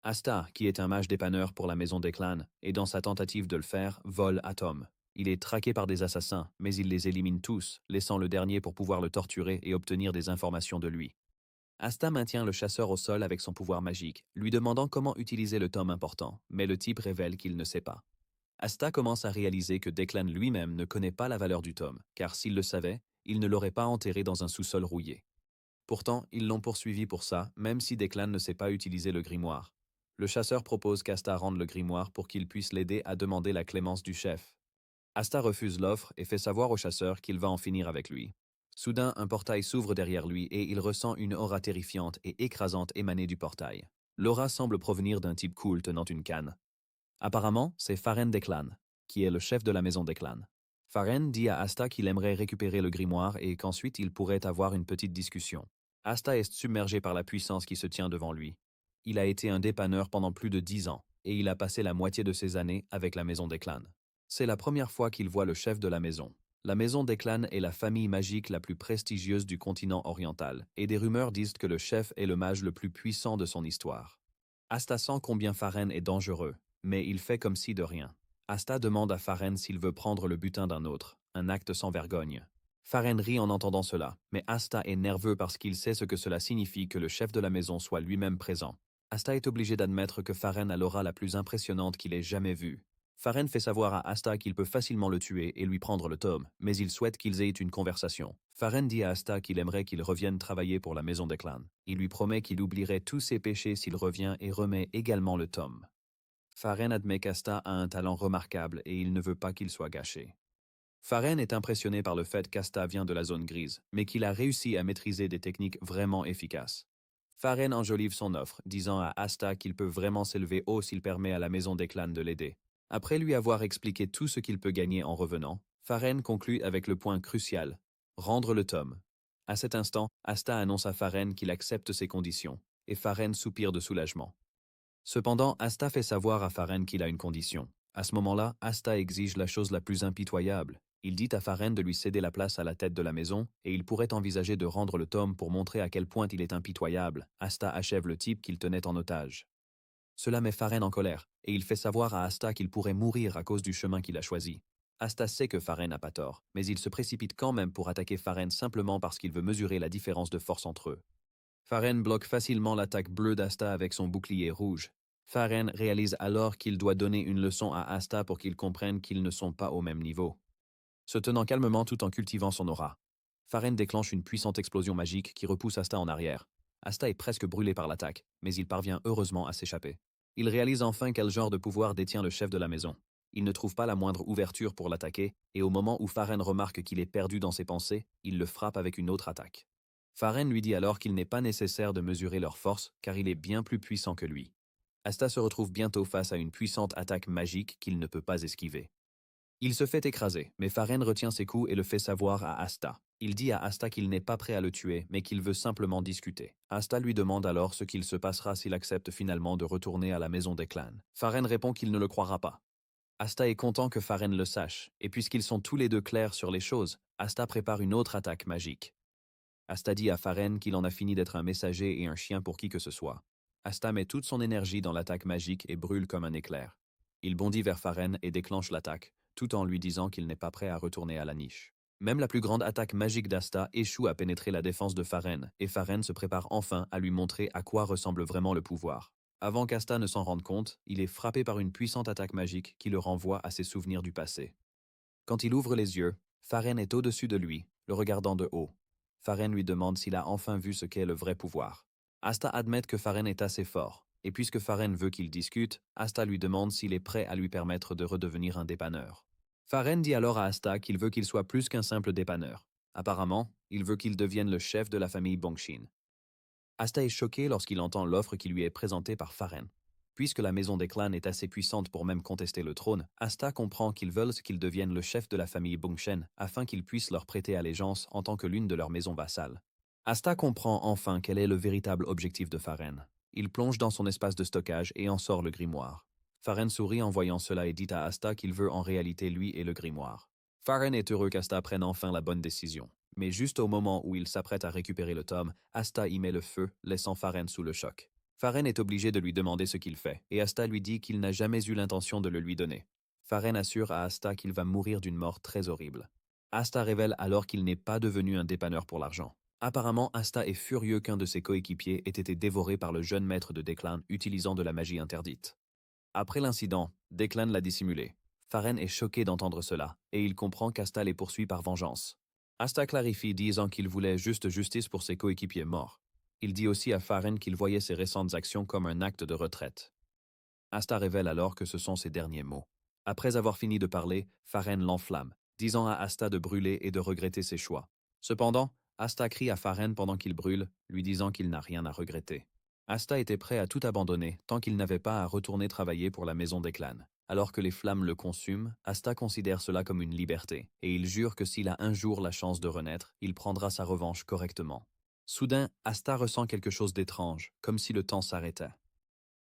Asta, qui est un mage dépanneur pour la maison des clans, et dans sa tentative de le faire, vole à Tom. Il est traqué par des assassins, mais il les élimine tous, laissant le dernier pour pouvoir le torturer et obtenir des informations de lui. Asta maintient le chasseur au sol avec son pouvoir magique, lui demandant comment utiliser le tome important, mais le type révèle qu'il ne sait pas. Asta commence à réaliser que Declan lui-même ne connaît pas la valeur du tome, car s'il le savait, il ne l'aurait pas enterré dans un sous-sol rouillé. Pourtant, ils l'ont poursuivi pour ça, même si Declan ne sait pas utiliser le grimoire. Le chasseur propose qu'Asta rende le grimoire pour qu'il puisse l'aider à demander la clémence du chef. Asta refuse l'offre et fait savoir au chasseur qu'il va en finir avec lui. Soudain, un portail s'ouvre derrière lui et il ressent une aura terrifiante et écrasante émaner du portail. L'aura semble provenir d'un type cool tenant une canne. Apparemment, c'est Faren Declan, qui est le chef de la maison des clans. Faren dit à Asta qu'il aimerait récupérer le grimoire et qu'ensuite ils pourraient avoir une petite discussion. Asta est submergé par la puissance qui se tient devant lui. Il a été un dépanneur pendant plus de 10 ans, et il a passé la moitié de ses années avec la maison des clans. C'est la première fois qu'il voit le chef de la maison. La maison des clans est la famille magique la plus prestigieuse du continent oriental, et des rumeurs disent que le chef est le mage le plus puissant de son histoire. Asta sent combien Faren est dangereux, mais il fait comme si de rien. Asta demande à Faren s'il veut prendre le butin d'un autre, un acte sans vergogne. Faren rit en entendant cela, mais Asta est nerveux parce qu'il sait ce que cela signifie que le chef de la maison soit lui-même présent. Asta est obligé d'admettre que Faren a l'aura la plus impressionnante qu'il ait jamais vue. Faren fait savoir à Asta qu'il peut facilement le tuer et lui prendre le tome, mais il souhaite qu'ils aient une conversation. Faren dit à Asta qu'il aimerait qu'il revienne travailler pour la maison des clans. Il lui promet qu'il oublierait tous ses péchés s'il revient et remet également le tome. Faren admet qu'Asta a un talent remarquable et il ne veut pas qu'il soit gâché. Faren est impressionné par le fait qu'Asta vient de la zone grise, mais qu'il a réussi à maîtriser des techniques vraiment efficaces. Faren enjolive son offre, disant à Asta qu'il peut vraiment s'élever haut s'il permet à la maison des clans de l'aider. Après lui avoir expliqué tout ce qu'il peut gagner en revenant, Faren conclut avec le point crucial, rendre le tome. À cet instant, Asta annonce à Faren qu'il accepte ses conditions, et Faren soupire de soulagement. Cependant, Asta fait savoir à Faren qu'il a une condition. À ce moment-là, Asta exige la chose la plus impitoyable. Il dit à Faren de lui céder la place à la tête de la maison, et il pourrait envisager de rendre le tome pour montrer à quel point il est impitoyable. Asta achève le type qu'il tenait en otage. Cela met Faren en colère, et il fait savoir à Asta qu'il pourrait mourir à cause du chemin qu'il a choisi. Asta sait que Faren n'a pas tort, mais il se précipite quand même pour attaquer Faren simplement parce qu'il veut mesurer la différence de force entre eux. Faren bloque facilement l'attaque bleue d'Asta avec son bouclier rouge. Faren réalise alors qu'il doit donner une leçon à Asta pour qu'il comprenne qu'ils ne sont pas au même niveau. Se tenant calmement tout en cultivant son aura, Faren déclenche une puissante explosion magique qui repousse Asta en arrière. Asta est presque brûlé par l'attaque, mais il parvient heureusement à s'échapper. Il réalise enfin quel genre de pouvoir détient le chef de la maison. Il ne trouve pas la moindre ouverture pour l'attaquer, et au moment où Faren remarque qu'il est perdu dans ses pensées, il le frappe avec une autre attaque. Faren lui dit alors qu'il n'est pas nécessaire de mesurer leur force, car il est bien plus puissant que lui. Asta se retrouve bientôt face à une puissante attaque magique qu'il ne peut pas esquiver. Il se fait écraser, mais Faren retient ses coups et le fait savoir à Asta. Il dit à Asta qu'il n'est pas prêt à le tuer, mais qu'il veut simplement discuter. Asta lui demande alors ce qu'il se passera s'il accepte finalement de retourner à la maison des clans. Faren répond qu'il ne le croira pas. Asta est content que Faren le sache, et puisqu'ils sont tous les deux clairs sur les choses, Asta prépare une autre attaque magique. Asta dit à Faren qu'il en a fini d'être un messager et un chien pour qui que ce soit. Asta met toute son énergie dans l'attaque magique et brûle comme un éclair. Il bondit vers Faren et déclenche l'attaque, tout en lui disant qu'il n'est pas prêt à retourner à la niche. Même la plus grande attaque magique d'Asta échoue à pénétrer la défense de Faren, et Faren se prépare enfin à lui montrer à quoi ressemble vraiment le pouvoir. Avant qu'Asta ne s'en rende compte, il est frappé par une puissante attaque magique qui le renvoie à ses souvenirs du passé. Quand il ouvre les yeux, Faren est au-dessus de lui, le regardant de haut. Faren lui demande s'il a enfin vu ce qu'est le vrai pouvoir. Asta admet que Faren est assez fort, et puisque Faren veut qu'il discute, Asta lui demande s'il est prêt à lui permettre de redevenir un dépanneur. Faren dit alors à Asta qu'il veut qu'il soit plus qu'un simple dépanneur. Apparemment, il veut qu'il devienne le chef de la famille Bongshin. Asta est choqué lorsqu'il entend l'offre qui lui est présentée par Faren. Puisque la maison des clans est assez puissante pour même contester le trône, Asta comprend qu'ils veulent qu'il devienne le chef de la famille Bongshen afin qu'il puisse leur prêter allégeance en tant que l'une de leurs maisons vassales. Asta comprend enfin quel est le véritable objectif de Faren. Il plonge dans son espace de stockage et en sort le grimoire. Faren sourit en voyant cela et dit à Asta qu'il veut en réalité lui et le grimoire. Faren est heureux qu'Asta prenne enfin la bonne décision. Mais juste au moment où il s'apprête à récupérer le tome, Asta y met le feu, laissant Faren sous le choc. Faren est obligé de lui demander ce qu'il fait, et Asta lui dit qu'il n'a jamais eu l'intention de le lui donner. Faren assure à Asta qu'il va mourir d'une mort très horrible. Asta révèle alors qu'il n'est pas devenu un dépanneur pour l'argent. Apparemment, Asta est furieux qu'un de ses coéquipiers ait été dévoré par le jeune maître de Declan utilisant de la magie interdite. Après l'incident, Declan l'a dissimulé. Faren est choqué d'entendre cela, et il comprend qu'Asta les poursuit par vengeance. Asta clarifie disant qu'il voulait juste justice pour ses coéquipiers morts. Il dit aussi à Faren qu'il voyait ses récentes actions comme un acte de retraite. Asta révèle alors que ce sont ses derniers mots. Après avoir fini de parler, Faren l'enflamme, disant à Asta de brûler et de regretter ses choix. Cependant, Asta crie à Faren pendant qu'il brûle, lui disant qu'il n'a rien à regretter. Asta était prêt à tout abandonner tant qu'il n'avait pas à retourner travailler pour la maison des clans. Alors que les flammes le consument, Asta considère cela comme une liberté, et il jure que s'il a un jour la chance de renaître, il prendra sa revanche correctement. Soudain, Asta ressent quelque chose d'étrange, comme si le temps s'arrêtait.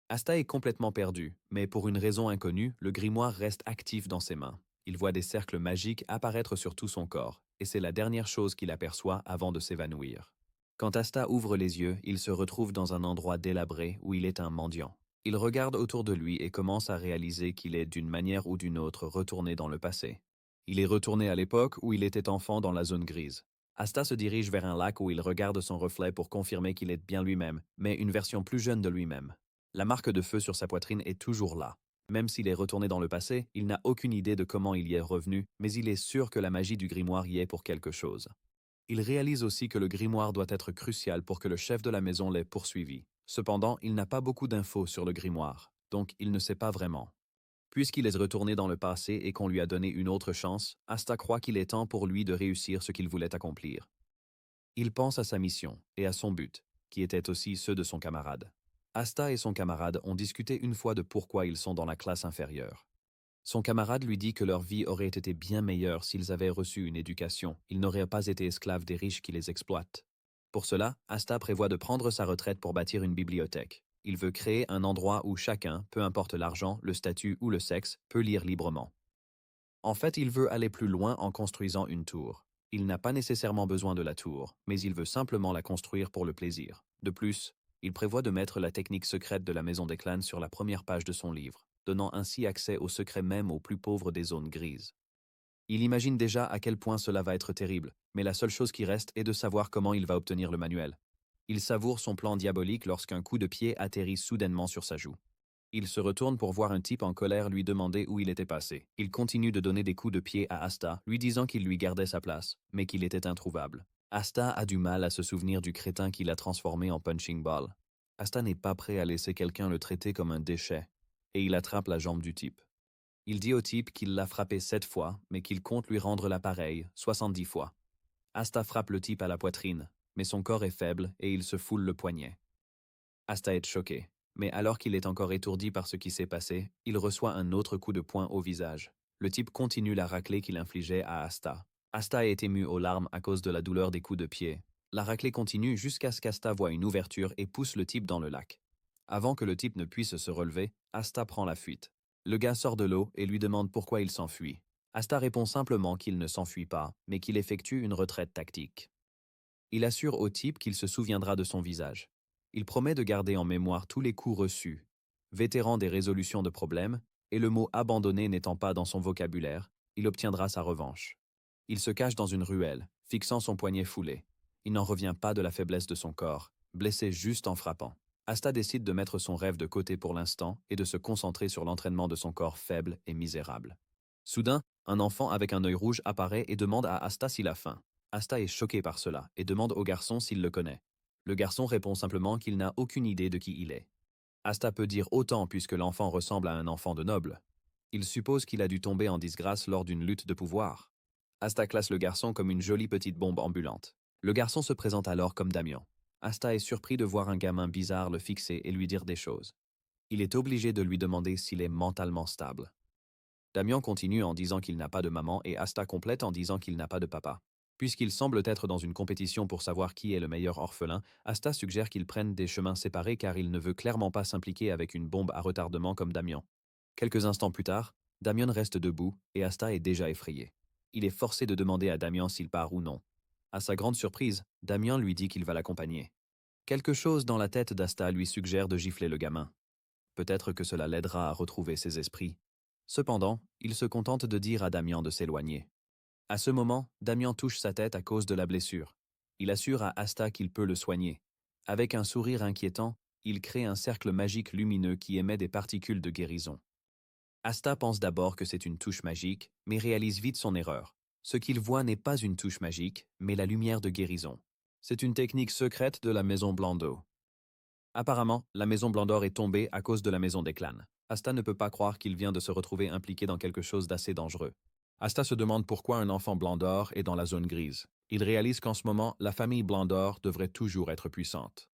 Asta est complètement perdu, mais pour une raison inconnue, le grimoire reste actif dans ses mains. Il voit des cercles magiques apparaître sur tout son corps, et c'est la dernière chose qu'il aperçoit avant de s'évanouir. Quand Asta ouvre les yeux, il se retrouve dans un endroit délabré où il est un mendiant. Il regarde autour de lui et commence à réaliser qu'il est d'une manière ou d'une autre retourné dans le passé. Il est retourné à l'époque où il était enfant dans la zone grise. Asta se dirige vers un lac où il regarde son reflet pour confirmer qu'il est bien lui-même, mais une version plus jeune de lui-même. La marque de feu sur sa poitrine est toujours là. Même s'il est retourné dans le passé, il n'a aucune idée de comment il y est revenu, mais il est sûr que la magie du grimoire y est pour quelque chose. Il réalise aussi que le grimoire doit être crucial pour que le chef de la maison l'ait poursuivi. Cependant, il n'a pas beaucoup d'infos sur le grimoire, donc il ne sait pas vraiment. Puisqu'il est retourné dans le passé et qu'on lui a donné une autre chance, Asta croit qu'il est temps pour lui de réussir ce qu'il voulait accomplir. Il pense à sa mission et à son but, qui étaient aussi ceux de son camarade. Asta et son camarade ont discuté une fois de pourquoi ils sont dans la classe inférieure. Son camarade lui dit que leur vie aurait été bien meilleure s'ils avaient reçu une éducation. Ils n'auraient pas été esclaves des riches qui les exploitent. Pour cela, Asta prévoit de prendre sa retraite pour bâtir une bibliothèque. Il veut créer un endroit où chacun, peu importe l'argent, le statut ou le sexe, peut lire librement. En fait, il veut aller plus loin en construisant une tour. Il n'a pas nécessairement besoin de la tour, mais il veut simplement la construire pour le plaisir. De plus, il prévoit de mettre la technique secrète de la maison des clans sur la première page de son livre, donnant ainsi accès aux secrets même aux plus pauvres des zones grises. Il imagine déjà à quel point cela va être terrible, mais la seule chose qui reste est de savoir comment il va obtenir le manuel. Il savoure son plan diabolique lorsqu'un coup de pied atterrit soudainement sur sa joue. Il se retourne pour voir un type en colère lui demander où il était passé. Il continue de donner des coups de pied à Asta, lui disant qu'il lui gardait sa place, mais qu'il était introuvable. Asta a du mal à se souvenir du crétin qui l'a transformé en punching ball. Asta n'est pas prêt à laisser quelqu'un le traiter comme un déchet, et il attrape la jambe du type. Il dit au type qu'il l'a frappé 7 fois, mais qu'il compte lui rendre l'appareil 70 fois. Asta frappe le type à la poitrine, mais son corps est faible et il se foule le poignet. Asta est choqué, mais alors qu'il est encore étourdi par ce qui s'est passé, il reçoit un autre coup de poing au visage. Le type continue la raclée qu'il infligeait à Asta. Asta est ému aux larmes à cause de la douleur des coups de pied. La raclée continue jusqu'à ce qu'Asta voie une ouverture et pousse le type dans le lac. Avant que le type ne puisse se relever, Asta prend la fuite. Le gars sort de l'eau et lui demande pourquoi il s'enfuit. Asta répond simplement qu'il ne s'enfuit pas, mais qu'il effectue une retraite tactique. Il assure au type qu'il se souviendra de son visage. Il promet de garder en mémoire tous les coups reçus. Vétéran des résolutions de problèmes, et le mot abandonné n'étant pas dans son vocabulaire, il obtiendra sa revanche. Il se cache dans une ruelle, fixant son poignet foulé. Il n'en revient pas de la faiblesse de son corps, blessé juste en frappant. Asta décide de mettre son rêve de côté pour l'instant et de se concentrer sur l'entraînement de son corps faible et misérable. Soudain, un enfant avec un œil rouge apparaît et demande à Asta s'il a faim. Asta est choqué par cela et demande au garçon s'il le connaît. Le garçon répond simplement qu'il n'a aucune idée de qui il est. Asta peut dire autant puisque l'enfant ressemble à un enfant de noble. Il suppose qu'il a dû tomber en disgrâce lors d'une lutte de pouvoir. Asta classe le garçon comme une jolie petite bombe ambulante. Le garçon se présente alors comme Damian. Asta est surpris de voir un gamin bizarre le fixer et lui dire des choses. Il est obligé de lui demander s'il est mentalement stable. Damian continue en disant qu'il n'a pas de maman et Asta complète en disant qu'il n'a pas de papa. Puisqu'ils semblent être dans une compétition pour savoir qui est le meilleur orphelin, Asta suggère qu'ils prennent des chemins séparés car il ne veut clairement pas s'impliquer avec une bombe à retardement comme Damian. Quelques instants plus tard, Damian reste debout et Asta est déjà effrayé. Il est forcé de demander à Damian s'il part ou non. À sa grande surprise, Damian lui dit qu'il va l'accompagner. Quelque chose dans la tête d'Asta lui suggère de gifler le gamin. Peut-être que cela l'aidera à retrouver ses esprits. Cependant, il se contente de dire à Damian de s'éloigner. À ce moment, Damian touche sa tête à cause de la blessure. Il assure à Asta qu'il peut le soigner. Avec un sourire inquiétant, il crée un cercle magique lumineux qui émet des particules de guérison. Asta pense d'abord que c'est une touche magique, mais réalise vite son erreur. Ce qu'il voit n'est pas une touche magique, mais la lumière de guérison. C'est une technique secrète de la maison Blando. Apparemment, la maison Blandor est tombée à cause de la maison des clans. Asta ne peut pas croire qu'il vient de se retrouver impliqué dans quelque chose d'assez dangereux. Asta se demande pourquoi un enfant Blandor est dans la zone grise. Il réalise qu'en ce moment, la famille Blandor devrait toujours être puissante.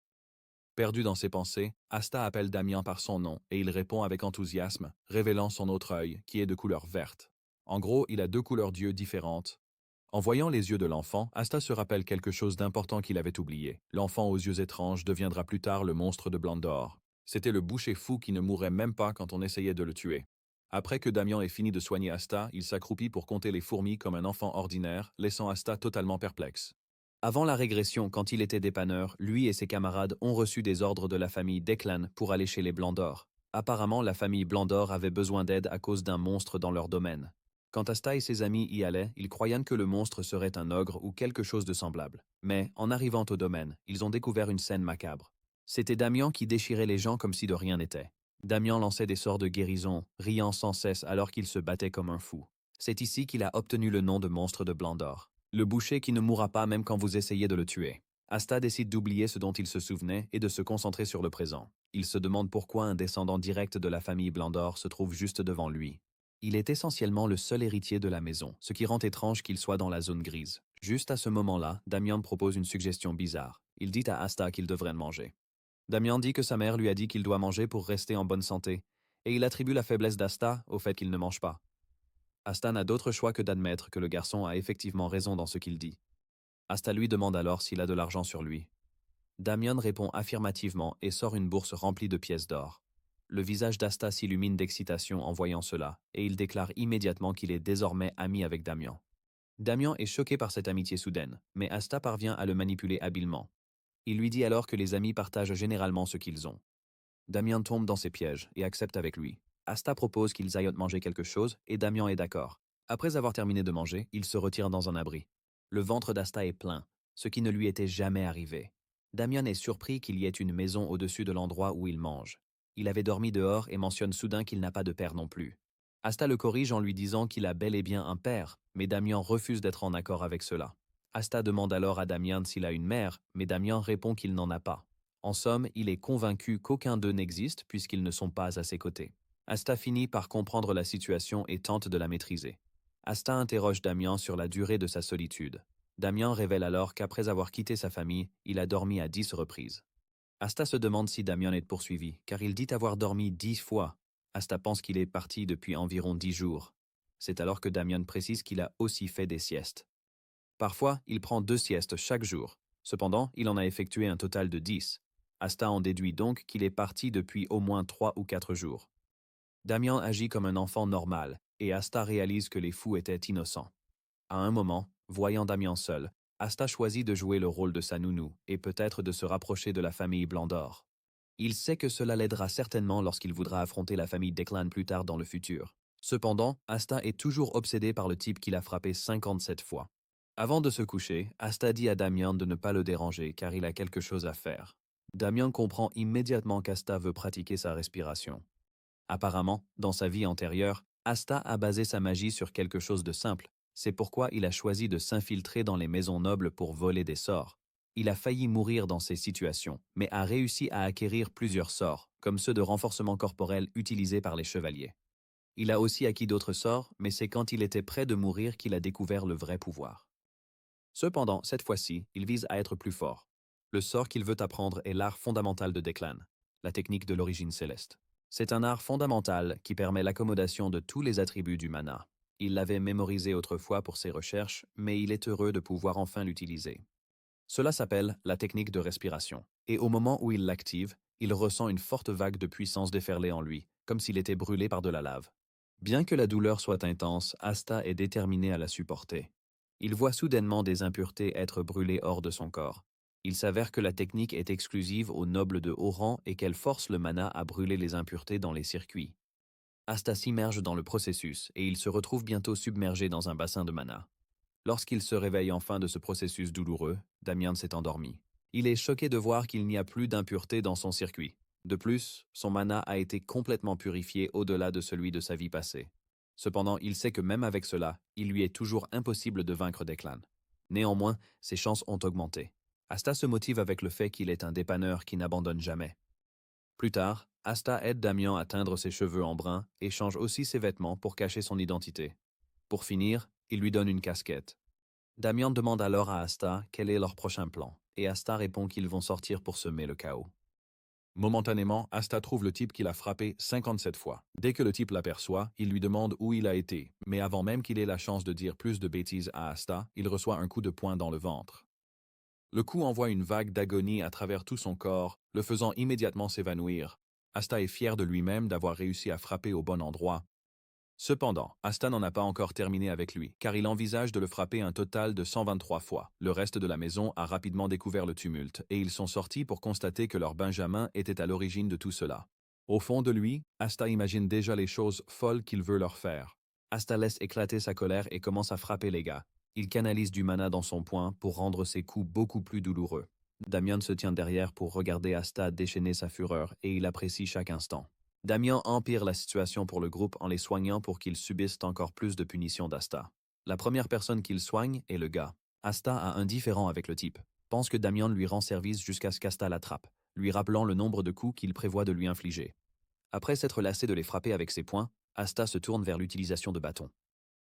Perdu dans ses pensées, Asta appelle Damian par son nom et il répond avec enthousiasme, révélant son autre œil, qui est de couleur verte. En gros, il a deux couleurs d'yeux différentes. En voyant les yeux de l'enfant, Asta se rappelle quelque chose d'important qu'il avait oublié. L'enfant aux yeux étranges deviendra plus tard le monstre de Blandor. C'était le boucher fou qui ne mourait même pas quand on essayait de le tuer. Après que Damian ait fini de soigner Asta, il s'accroupit pour compter les fourmis comme un enfant ordinaire, laissant Asta totalement perplexe. Avant la régression, quand il était dépanneur, lui et ses camarades ont reçu des ordres de la famille Declan pour aller chez les Blandor. Apparemment, la famille Blandor avait besoin d'aide à cause d'un monstre dans leur domaine. Quand Asta et ses amis y allaient, ils croyaient que le monstre serait un ogre ou quelque chose de semblable. Mais, en arrivant au domaine, ils ont découvert une scène macabre. C'était Damian qui déchirait les gens comme si de rien n'était. Damian lançait des sorts de guérison, riant sans cesse alors qu'il se battait comme un fou. C'est ici qu'il a obtenu le nom de monstre de Blandor. Le boucher qui ne mourra pas même quand vous essayez de le tuer. Asta décide d'oublier ce dont il se souvenait et de se concentrer sur le présent. Il se demande pourquoi un descendant direct de la famille Blandor se trouve juste devant lui. Il est essentiellement le seul héritier de la maison, ce qui rend étrange qu'il soit dans la zone grise. Juste à ce moment-là, Damian propose une suggestion bizarre. Il dit à Asta qu'il devrait manger. Damian dit que sa mère lui a dit qu'il doit manger pour rester en bonne santé, et il attribue la faiblesse d'Asta au fait qu'il ne mange pas. Asta n'a d'autre choix que d'admettre que le garçon a effectivement raison dans ce qu'il dit. Asta lui demande alors s'il a de l'argent sur lui. Damian répond affirmativement et sort une bourse remplie de pièces d'or. Le visage d'Asta s'illumine d'excitation en voyant cela, et il déclare immédiatement qu'il est désormais ami avec Damian. Damian est choqué par cette amitié soudaine, mais Asta parvient à le manipuler habilement. Il lui dit alors que les amis partagent généralement ce qu'ils ont. Damian tombe dans ses pièges et accepte avec lui. Asta propose qu'ils aillent manger quelque chose et Damian est d'accord. Après avoir terminé de manger, il se retire dans un abri. Le ventre d'Asta est plein, ce qui ne lui était jamais arrivé. Damian est surpris qu'il y ait une maison au-dessus de l'endroit où il mange. Il avait dormi dehors et mentionne soudain qu'il n'a pas de père non plus. Asta le corrige en lui disant qu'il a bel et bien un père, mais Damian refuse d'être en accord avec cela. Asta demande alors à Damian s'il a une mère, mais Damian répond qu'il n'en a pas. En somme, il est convaincu qu'aucun d'eux n'existe puisqu'ils ne sont pas à ses côtés. Asta finit par comprendre la situation et tente de la maîtriser. Asta interroge Damian sur la durée de sa solitude. Damian révèle alors qu'après avoir quitté sa famille, il a dormi à 10 reprises. Asta se demande si Damian est poursuivi, car il dit avoir dormi 10 fois. Asta pense qu'il est parti depuis environ 10 jours. C'est alors que Damian précise qu'il a aussi fait des siestes. Parfois, il prend 2 siestes chaque jour. Cependant, il en a effectué un total de 10. Asta en déduit donc qu'il est parti depuis au moins 3 ou 4 jours. Damian agit comme un enfant normal, et Asta réalise que les fous étaient innocents. À un moment, voyant Damian seul, Asta choisit de jouer le rôle de sa nounou et peut-être de se rapprocher de la famille Blandor. Il sait que cela l'aidera certainement lorsqu'il voudra affronter la famille Declan plus tard dans le futur. Cependant, Asta est toujours obsédé par le type qui l'a frappé 57 fois. Avant de se coucher, Asta dit à Damian de ne pas le déranger car il a quelque chose à faire. Damian comprend immédiatement qu'Asta veut pratiquer sa respiration. Apparemment, dans sa vie antérieure, Asta a basé sa magie sur quelque chose de simple. C'est pourquoi il a choisi de s'infiltrer dans les maisons nobles pour voler des sorts. Il a failli mourir dans ces situations, mais a réussi à acquérir plusieurs sorts, comme ceux de renforcement corporel utilisés par les chevaliers. Il a aussi acquis d'autres sorts, mais c'est quand il était près de mourir qu'il a découvert le vrai pouvoir. Cependant, cette fois-ci, il vise à être plus fort. Le sort qu'il veut apprendre est l'art fondamental de Declan, la technique de l'origine céleste. C'est un art fondamental qui permet l'accommodation de tous les attributs du mana. Il l'avait mémorisé autrefois pour ses recherches, mais il est heureux de pouvoir enfin l'utiliser. Cela s'appelle la technique de respiration, et au moment où il l'active, il ressent une forte vague de puissance déferler en lui, comme s'il était brûlé par de la lave. Bien que la douleur soit intense, Asta est déterminé à la supporter. Il voit soudainement des impuretés être brûlées hors de son corps. Il s'avère que la technique est exclusive aux nobles de haut rang et qu'elle force le mana à brûler les impuretés dans les circuits. Asta s'immerge dans le processus et il se retrouve bientôt submergé dans un bassin de mana. Lorsqu'il se réveille enfin de ce processus douloureux, Damian s'est endormi. Il est choqué de voir qu'il n'y a plus d'impuretés dans son circuit. De plus, son mana a été complètement purifié au-delà de celui de sa vie passée. Cependant, il sait que même avec cela, il lui est toujours impossible de vaincre Declan. Néanmoins, ses chances ont augmenté. Asta se motive avec le fait qu'il est un dépanneur qui n'abandonne jamais. Plus tard, Asta aide Damian à teindre ses cheveux en brun et change aussi ses vêtements pour cacher son identité. Pour finir, il lui donne une casquette. Damian demande alors à Asta quel est leur prochain plan, et Asta répond qu'ils vont sortir pour semer le chaos. Momentanément, Asta trouve le type qui l'a frappé 57 fois. Dès que le type l'aperçoit, il lui demande où il a été, mais avant même qu'il ait la chance de dire plus de bêtises à Asta, il reçoit un coup de poing dans le ventre. Le coup envoie une vague d'agonie à travers tout son corps, le faisant immédiatement s'évanouir. Asta est fier de lui-même d'avoir réussi à frapper au bon endroit. Cependant, Asta n'en a pas encore terminé avec lui, car il envisage de le frapper un total de 123 fois. Le reste de la maison a rapidement découvert le tumulte, et ils sont sortis pour constater que leur Benjamin était à l'origine de tout cela. Au fond de lui, Asta imagine déjà les choses folles qu'il veut leur faire. Asta laisse éclater sa colère et commence à frapper les gars. Il canalise du mana dans son poing pour rendre ses coups beaucoup plus douloureux. Damian se tient derrière pour regarder Asta déchaîner sa fureur, et il apprécie chaque instant. Damian empire la situation pour le groupe en les soignant pour qu'ils subissent encore plus de punitions d'Asta. La première personne qu'il soigne est le gars. Asta a un différend avec le type, pense que Damian lui rend service jusqu'à ce qu'Asta l'attrape, lui rappelant le nombre de coups qu'il prévoit de lui infliger. Après s'être lassé de les frapper avec ses poings, Asta se tourne vers l'utilisation de bâtons.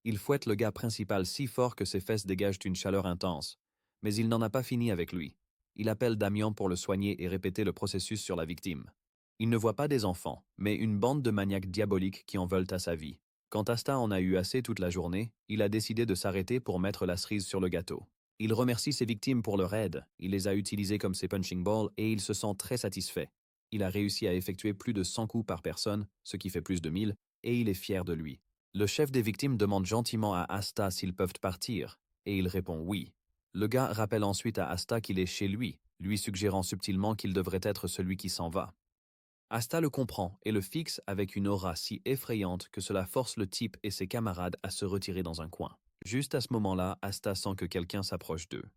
Il fouette le gars principal si fort que ses fesses dégagent une chaleur intense. Mais il n'en a pas fini avec lui. Il appelle Damian pour le soigner et répéter le processus sur la victime. Il ne voit pas des enfants, mais une bande de maniaques diaboliques qui en veulent à sa vie. Quand Asta en a eu assez toute la journée, il a décidé de s'arrêter pour mettre la cerise sur le gâteau. Il remercie ses victimes pour leur aide, il les a utilisées comme ses punching balls et il se sent très satisfait. Il a réussi à effectuer plus de 100 coups par personne, ce qui fait plus de 1000, et il est fier de lui. Le chef des victimes demande gentiment à Asta s'ils peuvent partir, et il répond oui. Le gars rappelle ensuite à Asta qu'il est chez lui, lui suggérant subtilement qu'il devrait être celui qui s'en va. Asta le comprend et le fixe avec une aura si effrayante que cela force le type et ses camarades à se retirer dans un coin. Juste à ce moment-là, Asta sent que quelqu'un s'approche d'eux.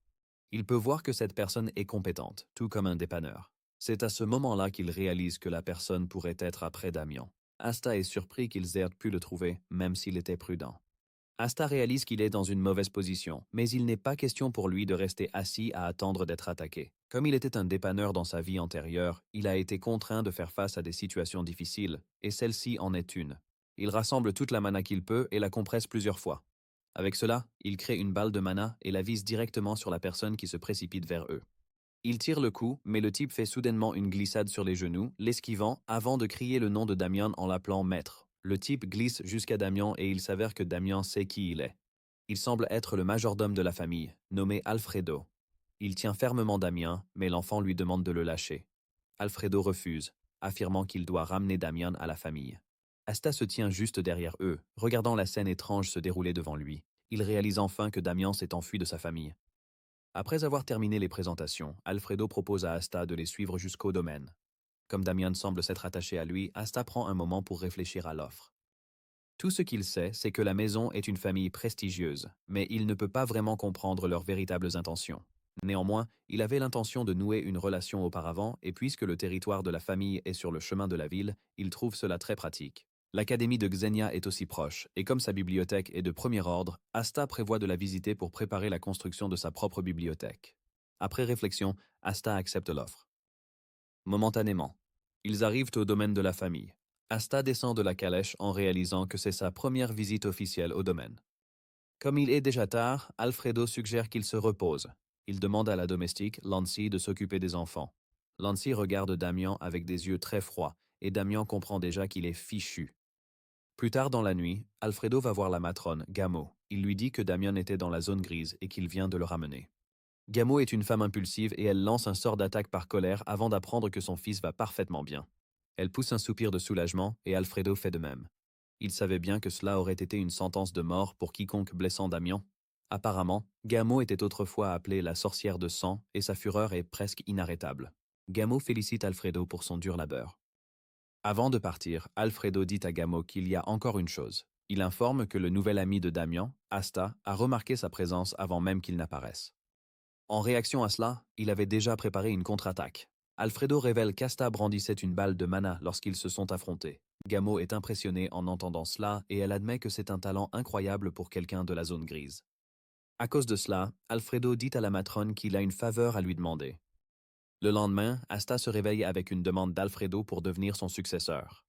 Il peut voir que cette personne est compétente, tout comme un dépanneur. C'est à ce moment-là qu'il réalise que la personne pourrait être après Damian. Asta est surpris qu'ils aient pu le trouver, même s'il était prudent. Asta réalise qu'il est dans une mauvaise position, mais il n'est pas question pour lui de rester assis à attendre d'être attaqué. Comme il était un dépanneur dans sa vie antérieure, il a été contraint de faire face à des situations difficiles, et celle-ci en est une. Il rassemble toute la mana qu'il peut et la compresse plusieurs fois. Avec cela, il crée une balle de mana et la vise directement sur la personne qui se précipite vers eux. Il tire le coup, mais le type fait soudainement une glissade sur les genoux, l'esquivant, avant de crier le nom de Damian en l'appelant maître. Le type glisse jusqu'à Damian et il s'avère que Damian sait qui il est. Il semble être le majordome de la famille, nommé Alfredo. Il tient fermement Damian, mais l'enfant lui demande de le lâcher. Alfredo refuse, affirmant qu'il doit ramener Damian à la famille. Asta se tient juste derrière eux, regardant la scène étrange se dérouler devant lui. Il réalise enfin que Damian s'est enfui de sa famille. Après avoir terminé les présentations, Alfredo propose à Asta de les suivre jusqu'au domaine. Comme Damian semble s'être attaché à lui, Asta prend un moment pour réfléchir à l'offre. Tout ce qu'il sait, c'est que la maison est une famille prestigieuse, mais il ne peut pas vraiment comprendre leurs véritables intentions. Néanmoins, il avait l'intention de nouer une relation auparavant, et puisque le territoire de la famille est sur le chemin de la ville, il trouve cela très pratique. L'académie de Xenia est aussi proche, et comme sa bibliothèque est de premier ordre, Asta prévoit de la visiter pour préparer la construction de sa propre bibliothèque. Après réflexion, Asta accepte l'offre. Momentanément, ils arrivent au domaine de la famille. Asta descend de la calèche en réalisant que c'est sa première visite officielle au domaine. Comme il est déjà tard, Alfredo suggère qu'il se repose. Il demande à la domestique, Lancy, de s'occuper des enfants. Lancy regarde Damian avec des yeux très froids, et Damian comprend déjà qu'il est fichu. Plus tard dans la nuit, Alfredo va voir la matrone, Gamo. Il lui dit que Damian était dans la zone grise et qu'il vient de le ramener. Gamo est une femme impulsive et elle lance un sort d'attaque par colère avant d'apprendre que son fils va parfaitement bien. Elle pousse un soupir de soulagement et Alfredo fait de même. Il savait bien que cela aurait été une sentence de mort pour quiconque blessant Damian. Apparemment, Gamo était autrefois appelée la sorcière de sang et sa fureur est presque inarrêtable. Gamo félicite Alfredo pour son dur labeur. Avant de partir, Alfredo dit à Gamo qu'il y a encore une chose. Il informe que le nouvel ami de Damian, Asta, a remarqué sa présence avant même qu'il n'apparaisse. En réaction à cela, il avait déjà préparé une contre-attaque. Alfredo révèle qu'Asta brandissait une balle de mana lorsqu'ils se sont affrontés. Gamo est impressionnée en entendant cela et elle admet que c'est un talent incroyable pour quelqu'un de la zone grise. À cause de cela, Alfredo dit à la matrone qu'il a une faveur à lui demander. Le lendemain, Asta se réveille avec une demande d'Alfredo pour devenir son successeur.